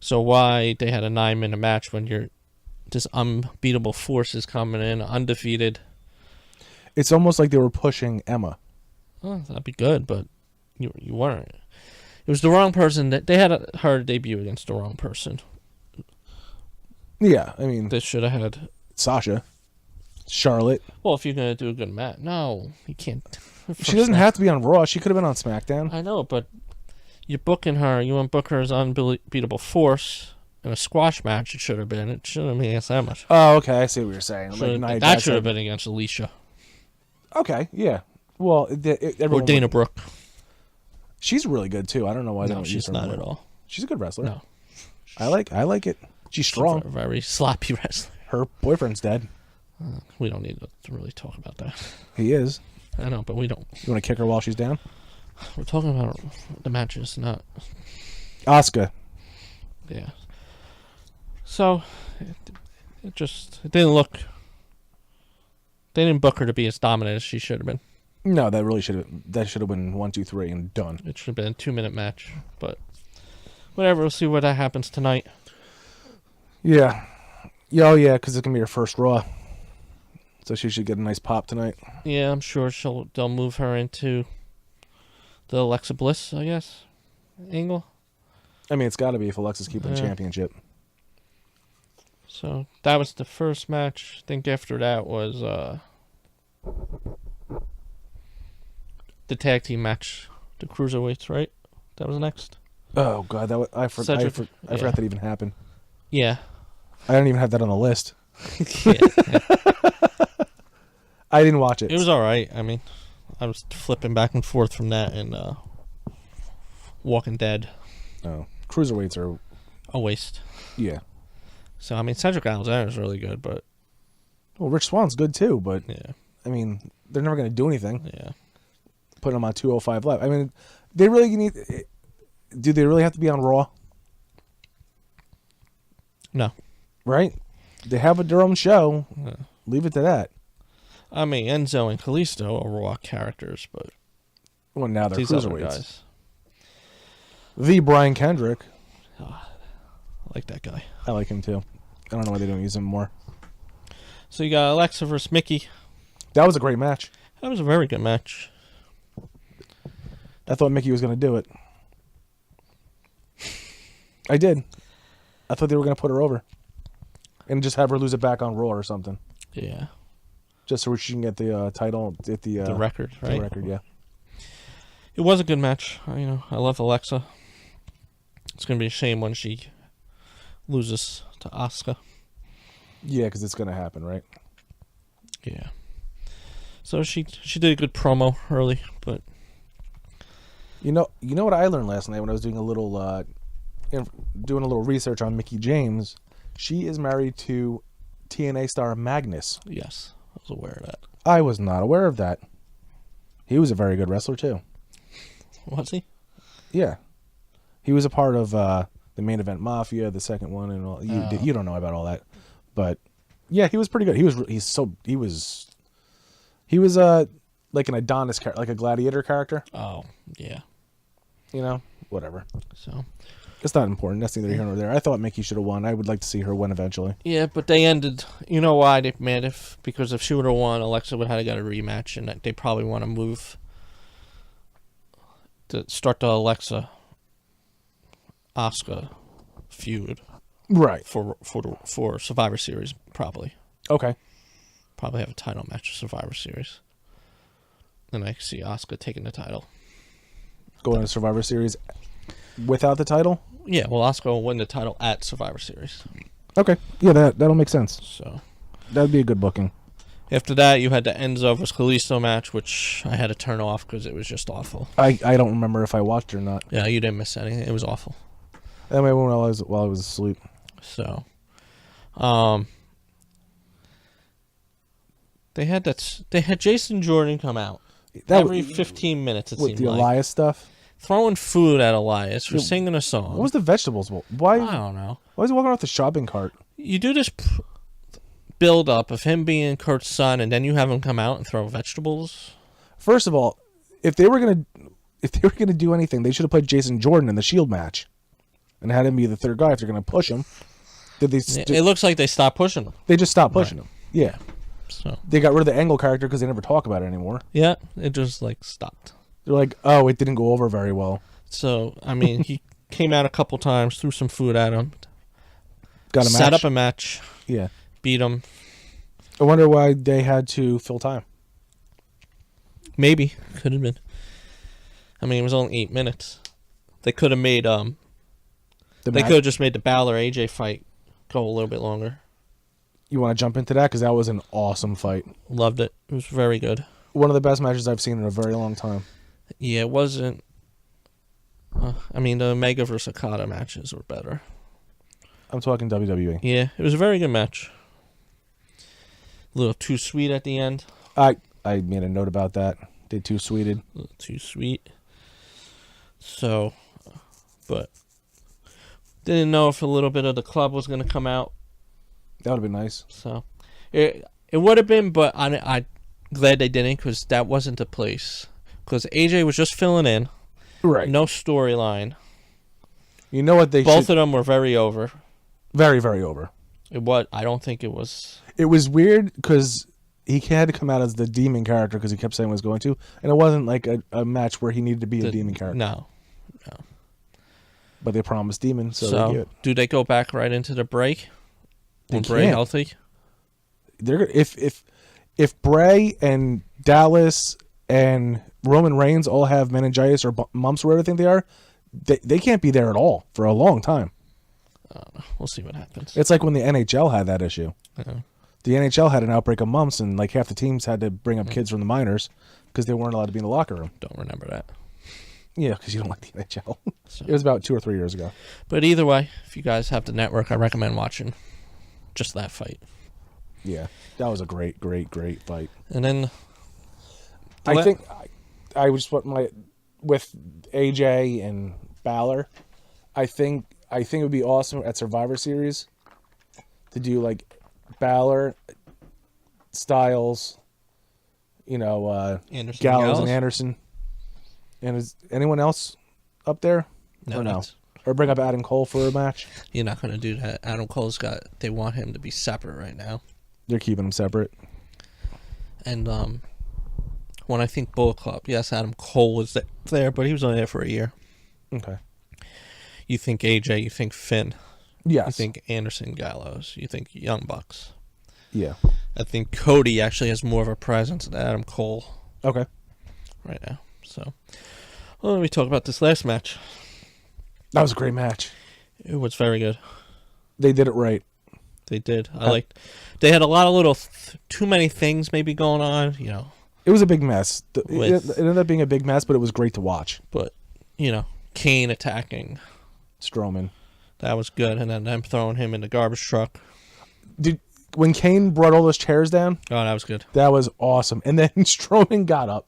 So why they had a 9-minute match when you're this unbeatable force is coming in undefeated? It's almost like they were pushing Emma. Oh, that'd be good, but you weren't. It was the wrong person. That they had her debut against the wrong person. Yeah, I mean, They should have had. Sasha, Charlotte. Well, if you're gonna do a good match, no, you can't. She doesn't have to be on Raw. She could have been on SmackDown. I know, but you're booking her. You want to book her as unbeatable force in a squash match. It should have been. It shouldn't have been against Emma. Oh, okay. I see what you're saying. Nia That Jax should have had- been against Alicia Okay, yeah. Well, or everyone Dana Brooke. she's really good too. I don't know why they No, don't use she's her not more. at all. She's a good wrestler. No, I like it. She's strong. a very sloppy wrestler. Her boyfriend's dead. We don't need to really talk about that. He is. I know, but we don't. You want to kick her while she's down? We're talking about the matches, not Asuka. yeah. So it didn't look. They didn't book her to be as dominant as she should have been. No, that should have been 1, 2, 3 and done. It should have been a 2-minute match, but whatever. We'll see what that happens tonight. Yeah. Yeah, oh yeah, because it's gonna be her first Raw. So she should get a nice pop tonight. Yeah, I'm sure they'll move her into the Alexa Bliss, I guess, angle. I mean, it's got to be if Alexa's keeping the Yeah. championship. So that was the first match. I think after that was the tag team match, the cruiserweights, right? That was next. Oh god, I forgot Yeah. that even happened. Yeah. I don't even have that on the list. Yeah. I didn't watch it. It was all right. I mean, I was flipping back and forth from that and Walking Dead. Oh, cruiserweights are A waste. yeah. So I mean, Cedric Alexander is really good, but Well, Rich Swan's good too, but yeah, I mean, they're never going to do anything. yeah. Putting them on 205 Live. I mean, they really need. Do they really have to be on Raw? No, Right? They have their own show. Yeah. Leave it to that. I mean Enzo and Kalisto are Raw characters, but Well, now they're these other cruiserweights. guys, The Brian Kendrick. I like that guy. I like him too. I don't know why they don't use him more. So you got Alexa versus Mickey. That was a great match. That was a very good match. I thought Mickey was going to do it. I did. I thought they were going to put her over. And just have her lose it back on Raw or something. Yeah, Just so she can get the title at the the record, right? The record, yeah. It was a good match. I love Alexa. It's gonna be a shame when she loses to Asuka. Yeah, because it's going to happen, right? Yeah. So she did a good promo early, but You know what I learned last night when I was doing a little research on Mickey James. She is married to TNA star Magnus. yes, I was aware of that. I was not aware of that. He was a very good wrestler too. Was he? Yeah. He was a part of the Main Event Mafia, the second one, and all. You don't know about all that, but yeah, he was pretty good. He was like an Adonis character, like a gladiator character. Oh, yeah. You know, whatever. So. It's not important. That's neither here nor there. I thought Mickey should have won. I would like to see her win eventually. Yeah, but they ended. You know why they made it? Because if she would have won, Alexa would have got a rematch, and they probably want to move to start the Alexa Asuka feud, Right. for Survivor Series. Probably Okay. have a title match for Survivor Series. Then I see Asuka taking the title. Going to Survivor Series without the title. Yeah, well, Asuka will win the title at Survivor Series. Okay. Yeah, that'll make sense. So That'd be a good booking. after that, you had the Enzo vs. Kalisto match, which I had to turn off because it was just awful. I don't remember if I watched it or not. Yeah, you didn't miss anything. It was awful. That might have been while I was asleep. So, they had Jason Jordan come out every 15 minutes. It with seemed the like Elias stuff. throwing food at Elias for Yeah. singing a song. What was the vegetables bowl? Why? I don't know. Why was he walking off the shopping cart? You do this build up of him being Kurt's son, and then you have him come out and throw vegetables. First of all, if they were gonna do anything, they should have put Jason Jordan in the Shield match, and had him be the third guy if they're gonna push him. Did they? It looks like they stopped pushing him. They just stopped pushing him. Yeah, So they got rid of the Angle character because they never talk about it anymore. yeah, it just like stopped. They're like, oh, it didn't go over very well. So I mean, he came out a couple times, threw some food at him, Got a match. set up a match, Yeah. beat him. I wonder why they had to fill time. Maybe could have been. I mean, it was only 8 minutes. They could have made They match- could have just made the Balor AJ fight go a little bit longer. You want to jump into that because that was an awesome fight. Loved it. It was very good. One of the best matches I've seen in a very long time. Yeah, it wasn't. I mean, the Omega versus Okada matches were better. I'm talking WWE. Yeah, it was a very good match. A little too sweet at the end. I made a note about that. They too sweeted. A little too sweet. So, but didn't know if a little bit of the club was going to come out. That would have been nice. So, it would have been, but I glad they didn't because that wasn't the place. Because AJ was just filling in. Right. No storyline. You know what they Both should... of them were very over. Very, very over. I don't think it was. It was weird because he had to come out as the demon character because he kept saying he was going to. And it wasn't like a match where he needed to be a demon character. No. But they promised demon, so they get it. Do they go back right into the break? They When Bray can't. healthy? They're if Bray and Dallas and Roman Reigns all have meningitis or mumps or whatever they think they are, they can't be there at all for a long time. We'll see what happens. It's like when the NHL had that issue. Uh-oh. The NHL had an outbreak of mumps, and like half the teams had to bring up kids from the minors because they weren't allowed to be in the locker room. Don't remember that. Yeah, because you don't like the NHL. So. It was about 2 or 3 years ago. But either way, if you guys have the network, I recommend watching just that fight. Yeah, that was a great, great, great fight. And then I think I just put with AJ and Balor. I think it would be awesome at Survivor Series to do like Balor, Styles, Anderson Gallows and Anderson. And is anyone else up there? No, Or no? that's- Or bring up Adam Cole for a match? You're not going to do that. Adam Cole's they want him to be separate right now. They're keeping them separate. And when I think Bullet Club, yes, Adam Cole was there, but he was only there for a year. Okay. You think AJ, you think Finn, Yes. you think Anderson Gallows, you think Young Bucks. Yeah. I think Cody actually has more of a presence than Adam Cole Okay. right now. So, let me talk about this last match. That was a great match. It was very good. They did it right. They did. They had a lot of little, too many things maybe going on, It was a big mess. It With- ended up being a big mess, but it was great to watch. but, Kane attacking. Strowman. That was good. And then them throwing him in the garbage truck. When Kane brought all those chairs down, Oh, that was good. that was awesome. And then Strowman got up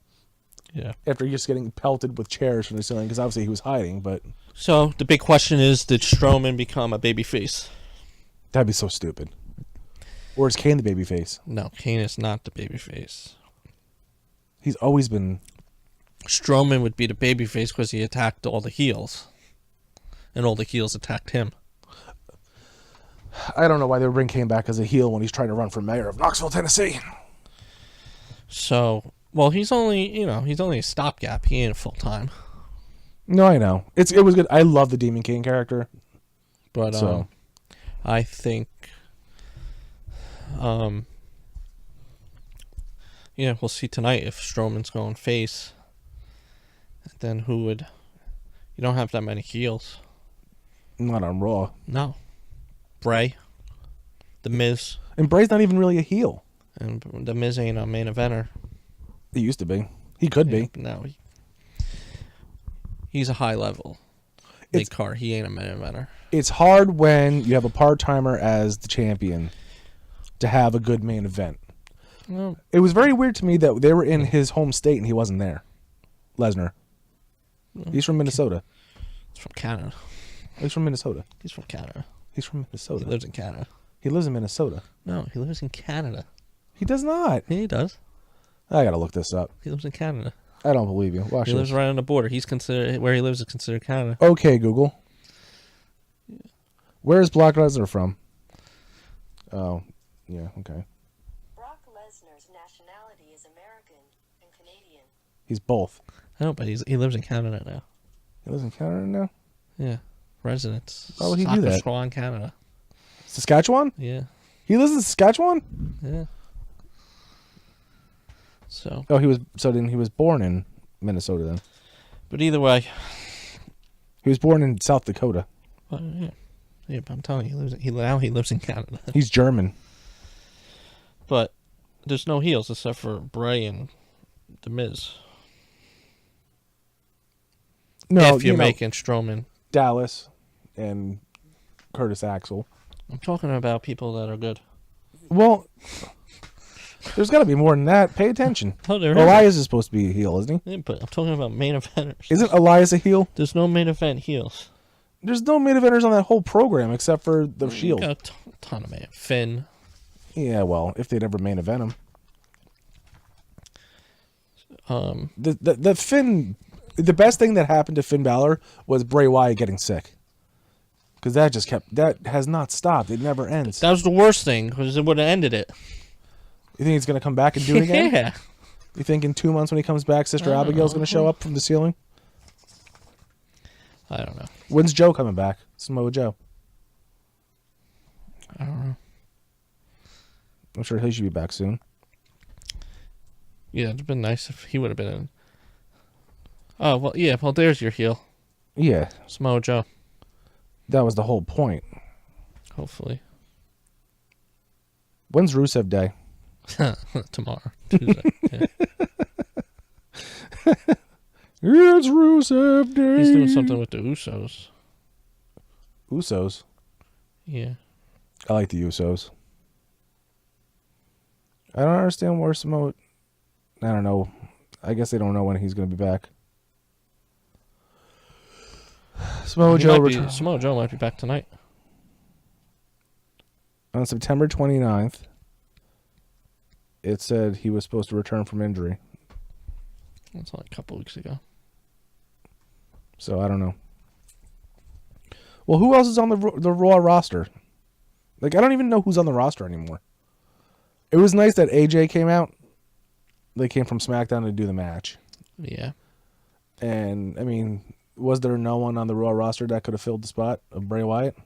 Yeah. After just getting pelted with chairs from the ceiling, because obviously he was hiding, but So the big question is, did Strowman become a babyface? that'd be so stupid. Or is Kane the babyface? No, Kane is not the babyface. He's always been. Strowman would be the babyface because he attacked all the heels. And all the heels attacked him. I don't know why they would bring Kane back as a heel when he's trying to run for mayor of Knoxville, Tennessee. So, well, he's only a stopgap. He ain't full time. No, I know. It was good. I love the Demon King character. But So. I think yeah, we'll see tonight if Strowman's going face. Then who would? You don't have that many heels. Not on Raw. No. Bray, The Miz, And Bray's not even really a heel. and The Miz ain't a main eventer. He used to be. He could be. No, he's a high level big card. He ain't a main eventer. It's hard when you have a part-timer as the champion to have a good main event. Well, It was very weird to me that they were in his home state and he wasn't there. Lesnar. He's from Minnesota. he's from Canada. He's from Minnesota. He's from Canada. He's from He Minnesota. lives in Canada. He lives in Minnesota. No, he lives in Canada. He does not. Yeah, he does. I gotta look this up. He lives in Canada. I don't believe you. Watch He this. lives right on the border. He's considered where he lives is considered Canada. Okay, Google. Where is Brock Lesnar from? Oh, yeah, okay. Brock Lesnar's nationality is American and Canadian. He's both. I know, but he lives in Canada now. He lives in Canada now? Yeah, residence. Why would he do that? Saskatchewan, Canada. Saskatchewan? Yeah, He lives in Saskatchewan? yeah. So, Oh, he was born in Minnesota then. but either way, He was born in South Dakota. yeah. But I'm telling you, he lives in Canada. He's German. But there's no heels except for Bray and The Miz. No, If you're you know, making Strowman, Dallas and Curtis Axel. I'm talking about people that are good. Well, there's got to be more than that. Pay attention. Oh, there is. Elias is supposed to be a heel, isn't he? Yeah, but I'm talking about main eventers. Isn't Elias a heel? There's no main event heels. There's no main eventers on that whole program except for the Shield. Got a ton of man. Finn. Yeah, well, if they'd ever main event him. The Finn, the best thing that happened to Finn Balor was Bray Wyatt getting sick. Because that has not stopped. It never ends. That was the worst thing because it would have ended it. You think he's going to come back and do it again? Yeah. You think in 2 months when he comes back, Sister Abigail's going to show up from the ceiling? I don't know. When's Joe coming back? Samoa Joe. I don't know. I'm sure he should be back soon. Yeah, it'd been nice if he would have been in. Oh, well, yeah. Well, there's your heel. Yeah, Samoa Joe. that was the whole point. Hopefully. When's Rusev Day? Tomorrow. Tuesday. Yeah. It's Rusev Day. He's doing something with the Usos. Usos. Yeah. I like the Usos. I don't understand where Samoa... I don't know. I guess they don't know when he's going to be back. Samoa Joe Samoa Joe might be back tonight. on September 29th. It said he was supposed to return from injury. That's only a couple weeks ago. So I don't know. Well, who else is on the Raw roster? Like, I don't even know who's on the roster anymore. It was nice that AJ came out. They came from SmackDown to do the match. Yeah. And, I mean, was there no one on the Raw roster that could have filled the spot of Bray Wyatt?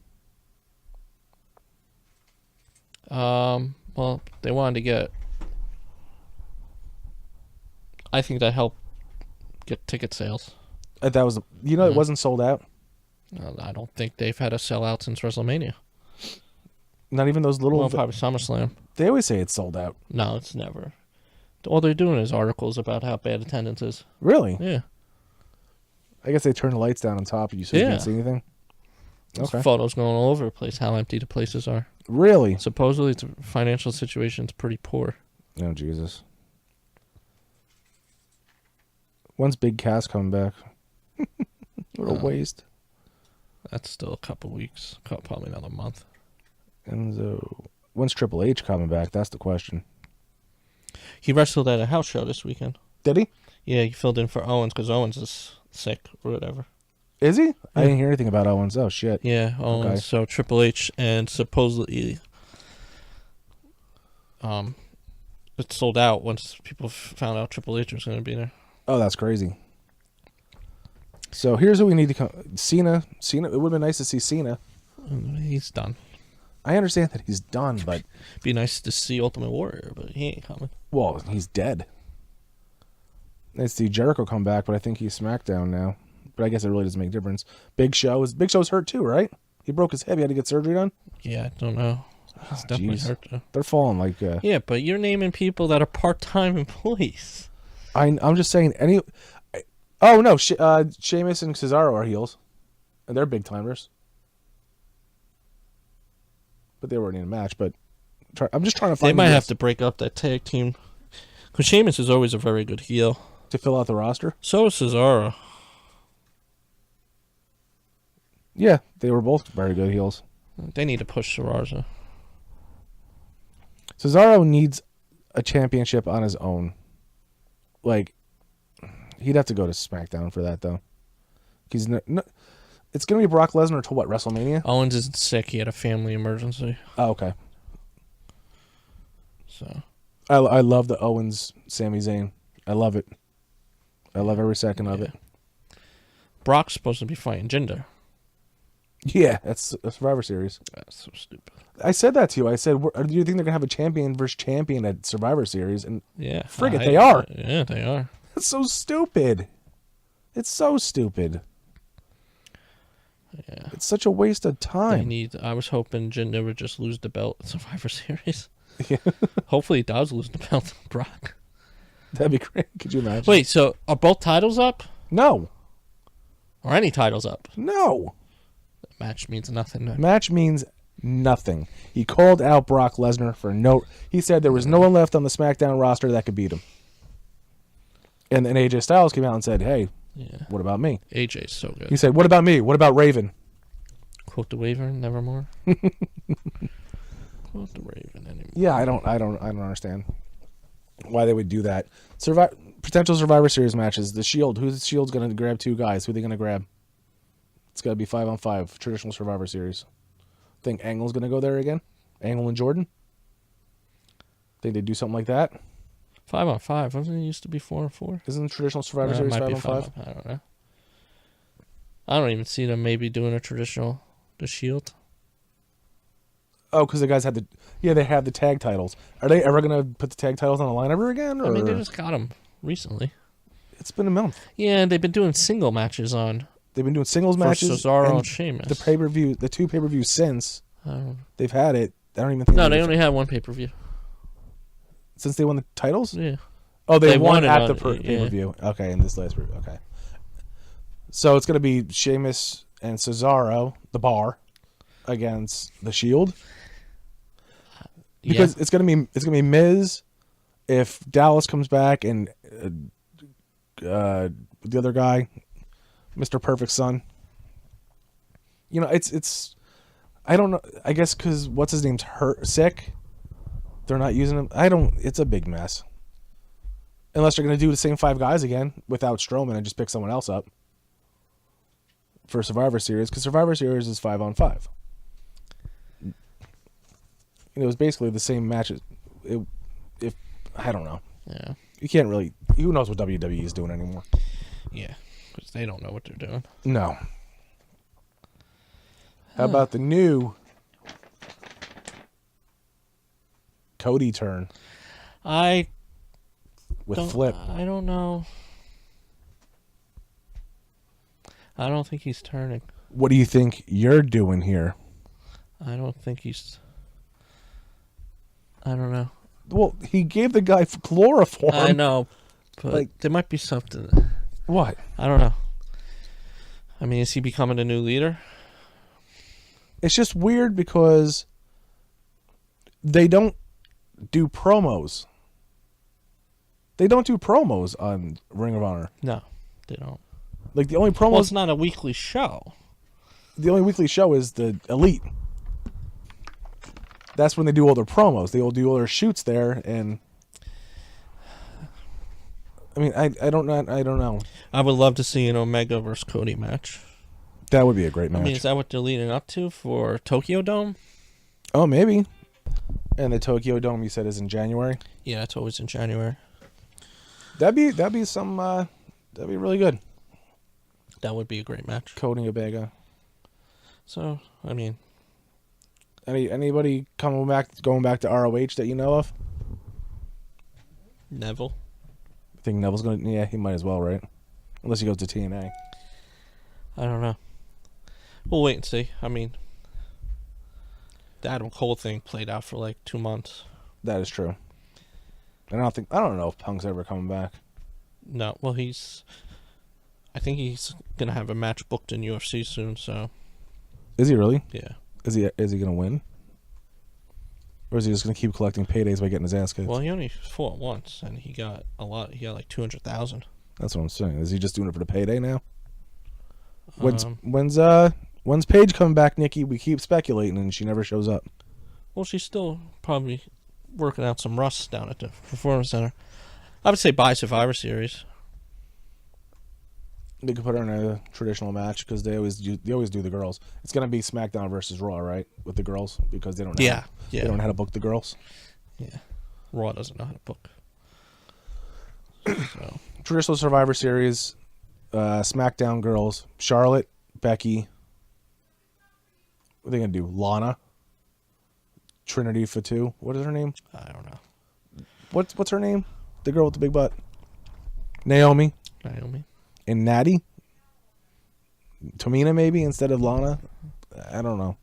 Well, they wanted to get... I think that helped get ticket sales. That was, it wasn't sold out. I don't think they've had a sellout since WrestleMania. Not even those little... Well, probably SummerSlam. They always say it's sold out. No, it's never. All they're doing is articles about how bad attendance is. Really? Yeah. I guess they turn the lights down on top of you so you can't see anything. There's Okay. photos going all over the place, how empty the places are. Really? Supposedly, the financial situation's pretty poor. Oh, Jesus. When's Big Cass coming back? What a waste. That's still a couple weeks. Probably another month. Enzo. When's Triple H coming back? That's the question. He wrestled at a house show this weekend. Did he? Yeah, he filled in for Owens because Owens is sick or whatever. Is he? I didn't hear anything about Owens. Oh, shit. Yeah, Owens. Okay. So Triple H and supposedly it sold out once people found out Triple H was going to be there. Oh, that's crazy. So here's what we need to come. Cena. It would have been nice to see Cena. He's done. I understand that he's done, but Be nice to see Ultimate Warrior, but he ain't coming. well, he's dead. Let's see Jericho come back, but I think he's SmackDown now. But I guess it really doesn't make a difference. Big Show's hurt too, right? He broke his hip. He had to get surgery done. Yeah, I don't know. It's definitely jeez. hurt though. They're falling like. Yeah, but you're naming people that are part-time employees. I'm just saying any. Oh no, Sheamus and Cesaro are heels, and they're big timers. But they were already in a match. But I'm just trying to find. They might have to break up that tag team. Because Sheamus is always a very good heel. to fill out the roster. So is Cesaro. Yeah, they were both very good heels. They need to push Cesaro. Cesaro needs a championship on his own. Like, he'd have to go to SmackDown for that, though. He's it's going to be Brock Lesnar until what, WrestleMania? Owens isn't sick. He had a family emergency. Oh, okay. So I love the Owens Sami Zayn. I love it. I love every second of it. Brock's supposed to be fighting Jinder. Yeah, that's a Survivor Series. That's so stupid. I said that to you. I said, do you think they're going to have a champion versus champion at Survivor Series? And Yeah. Frigate, they are. Yeah, they are. That's so stupid. It's so stupid. Yeah. It's such a waste of time. I was hoping Jinder would just lose the belt at Survivor Series. Yeah. Hopefully he does lose the belt to Brock. That'd be great. Could you imagine? Wait, so are both titles up? No. Or any titles up? No. The match means nothing. Then. Match means nothing. He called out Brock Lesnar for no... He said there was no one left on the SmackDown roster that could beat him. And then AJ Styles came out and said, hey, Yeah. what about me? AJ's so He good. said, what about me? What about Raven? Quote the Raven, nevermore. Quote the Raven anymore. Yeah, I don't understand why they would do that. Potential Survivor Series matches. The Shield. Who's the Shield's going to grab two guys? Who are they going to grab? It's got to be 5-on-5. Traditional Survivor Series. Think Angle's going to go there again? Angle and Jordan? Think they'd do something like that? 5-on-5. Wasn't it used to be 4-on-4? Isn't the traditional Survivor Series 5-on-5? I don't know. I don't even see them maybe doing a traditional The Shield. Oh, because the guys had they have the tag titles. Are they ever going to put the tag titles on the line ever again? Or? I mean, they just got them recently. It's been a month. Yeah, they've been doing single matches on They've been doing singles for matches. Cesaro and Sheamus. The pay-per-view, the two pay-per-views since I don't know. they've had it. I don't even think. No, they only had one pay-per-view. Since they won the titles. Yeah. Oh, they won won it at on- the yeah. pay-per-view. Okay, in this last pay okay. So it's going to be Sheamus and Cesaro, the Bar, against the Shield. Because it's going to be Miz if Dallas comes back and the other guy, Mr. Perfect Son. You know, it's I don't know. I guess because what's his name's sick. They're not using him. It's a big mess. Unless they're going to do the same five guys again without Strowman and just pick someone else up for Survivor Series, because Survivor Series is 5-on-5. It was basically the same matches. If I don't know, Yeah. you can't really. Who knows what WWE is doing anymore? Yeah. Because they don't know what they're doing. No. How about the new Cody turn I with Flip? I don't know. I don't think he's turning. What do you think you're doing here? I don't think he's... I don't know. Well, he gave the guy chloroform. I know, but Like- there might be something. What? I don't know. I mean, is he becoming a new leader? It's just weird because they don't do promos. They don't do promos on Ring of Honor. No. They don't. Like the only Well, promos, it's not a weekly show. the only weekly show is the Elite. That's when they do all their promos. They all do all their shoots there, and I mean, I don't know. I would love to see an Omega versus Cody match. That would be a great match. I mean, is that what they're leading up to for Tokyo Dome? Oh, maybe. And the Tokyo Dome, you said, is in January. Yeah, it's always in January. That'd be some. That'd be really good. That would be a great match. Cody Omega. So, I mean, Anybody going back to ROH that you know of? Neville. I think Neville's gonna. Yeah, he might as well, right? Unless he goes to TNA. I don't know. We'll wait and see. I mean, the Adam Cole thing played out for like 2 months. That is true. I don't know if Punk's ever coming back. No, well, I think he's gonna have a match booked in UFC soon. So, Is he really? yeah. Is he gonna win? Or is he just gonna keep collecting paydays by getting his ass kicked? Well, he only fought once, and he got a lot. He got like 200,000. That's what I'm saying. Is he just doing it for the payday now? Um, When's Paige coming back, Nikki? We keep speculating, and she never shows up. Well, she's still probably working out some rust down at the Performance Center. I would say by Survivor Series. They could put her in a traditional match because they always do the girls. It's gonna be SmackDown versus Raw, right? With the girls because they don't know. Yeah. They don't know how to book the girls. Yeah. Raw doesn't know how to book. So, Traditional Survivor Series, SmackDown girls: Charlotte, Becky. What are they gonna do? Lana, Trinity Fatu. What is her name? I don't know. What's her name? The girl with the big butt. Naomi Naomi. and Natty. Tamina maybe instead of Lana. I don't know.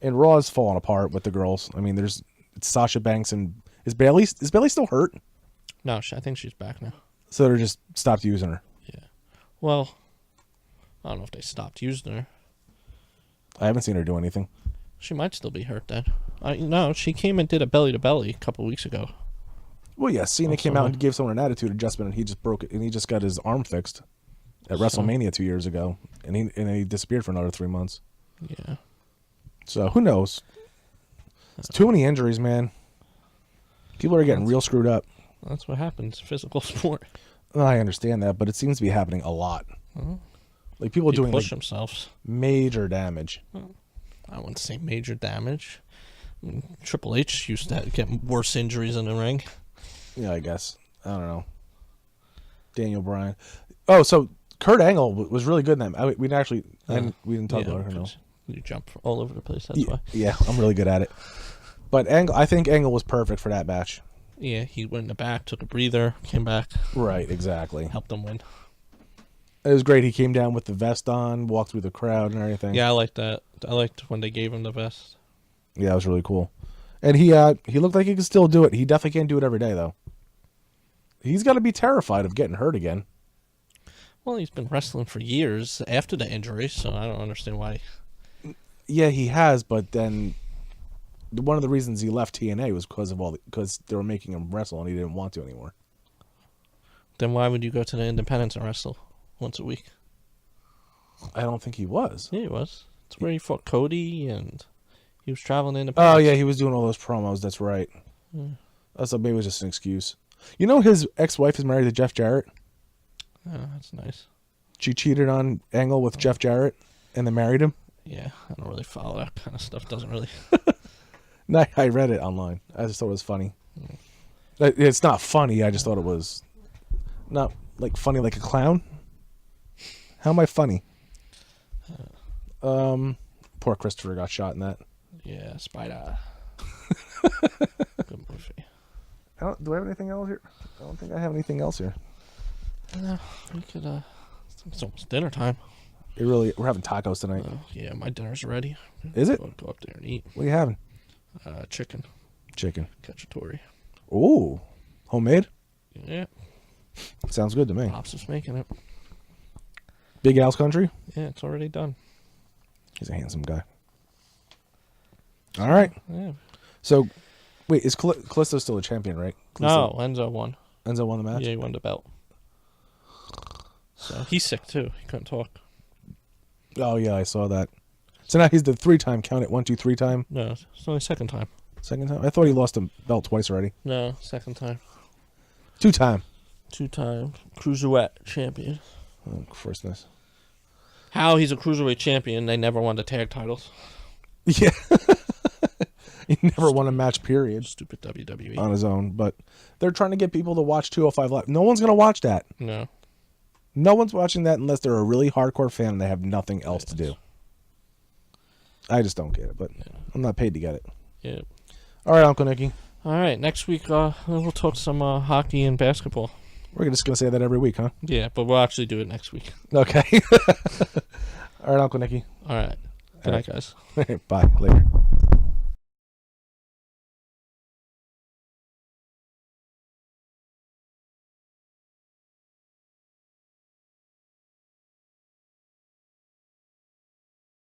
And Raw is falling apart with the girls. I mean, it's Sasha Banks and is Bailey still hurt? No, I think she's back now. So they're just stopped using her. Yeah. Well, I don't know if they stopped using her. I haven't seen her do anything. She might still be hurt then. No, she came and did a belly to belly a couple weeks ago. Well, yeah, Cena Also, came out and gave someone an attitude adjustment, and he just broke it, and he just got his arm fixed at WrestleMania 2 years ago, and he disappeared for another 3 months. Yeah. So who knows? It's too many injuries, man. People are getting real screwed up. That's what happens. Physical sport. I understand that, but it seems to be happening a lot. Like people They doing push like, themselves. major damage. I wouldn't say major damage. Triple H used to get worse injuries in the ring. Yeah, I guess. I don't know. Daniel Bryan. Oh, so Kurt Angle was really good in that. We didn't talk about her. No. You jump all over the place. That's why. Yeah, I'm really good at it. But I think Angle was perfect for that match. Yeah, he went in the back, took a breather, came back, Right, exactly. helped them win. It was great. He came down with the vest on, walked through the crowd and everything. Yeah, I liked that. I liked when they gave him the vest. Yeah, it was really cool. And he looked like he could still do it. He definitely can't do it every day, though. He's got to be terrified of getting hurt again. Well, he's been wrestling for years after the injury, so I don't understand why. Yeah, he has, but then one of the reasons he left TNA was because they were making him wrestle and he didn't want to anymore. Then why would you go to the Independence and wrestle once a week? I don't think he was. Yeah, he was. It's where he fought Cody, and he was traveling to Independence. Oh, yeah, he was doing all those promos. That's right. I thought maybe it was just an excuse. You know his ex-wife is married to Jeff Jarrett? Oh, that's nice. She cheated on Angle with Jeff Jarrett and then married him? Yeah, I don't really follow that kind of stuff. Doesn't really. No, I read it online. I just thought it was funny. It's not funny. I just thought it was not like funny like a clown. How am I funny? Poor Christopher got shot in that. Yeah, Spider. Good movie. Do I have anything else here? I don't think I have anything else here. No, we could. It's almost dinner time. We're having tacos tonight. Yeah, my dinner's ready. Is it? Go up there and eat. What are you having? Chicken. Chicken. Cacciatore. Ooh, homemade? Yeah, Sounds good to me. Pops is making it. Big Al's Country? Yeah, it's already done. He's a handsome guy. All right. Yeah. So, wait, is Callisto still a champion, right? No, Enzo won. Enzo won the match? Yeah, he won the belt. So he's sick too. He couldn't talk. Oh yeah, I saw that. So now he's the 3-time count it 1, 2, 3 time. No, it's only second time. Second time. I thought he lost the belt twice already. No, second time. 2-time. 2-time cruiserweight champion. Oh, Christmas. How he's a cruiserweight champion? They never won the tag titles. Yeah. He never won a match, period, Stupid WWE. on his own. But they're trying to get people to watch 205 Live. No one's going to watch that. No. No one's watching that unless they're a really hardcore fan and they have nothing else to do. I just don't get it, but I'm not paid to get it. Yeah. All right, Uncle Nicky. All right. Next week, we'll talk some hockey and basketball. We're just going to say that every week, huh? Yeah, but we'll actually do it next week. Okay. All right, Uncle Nicky. All right. Good night, guys. Bye. Later.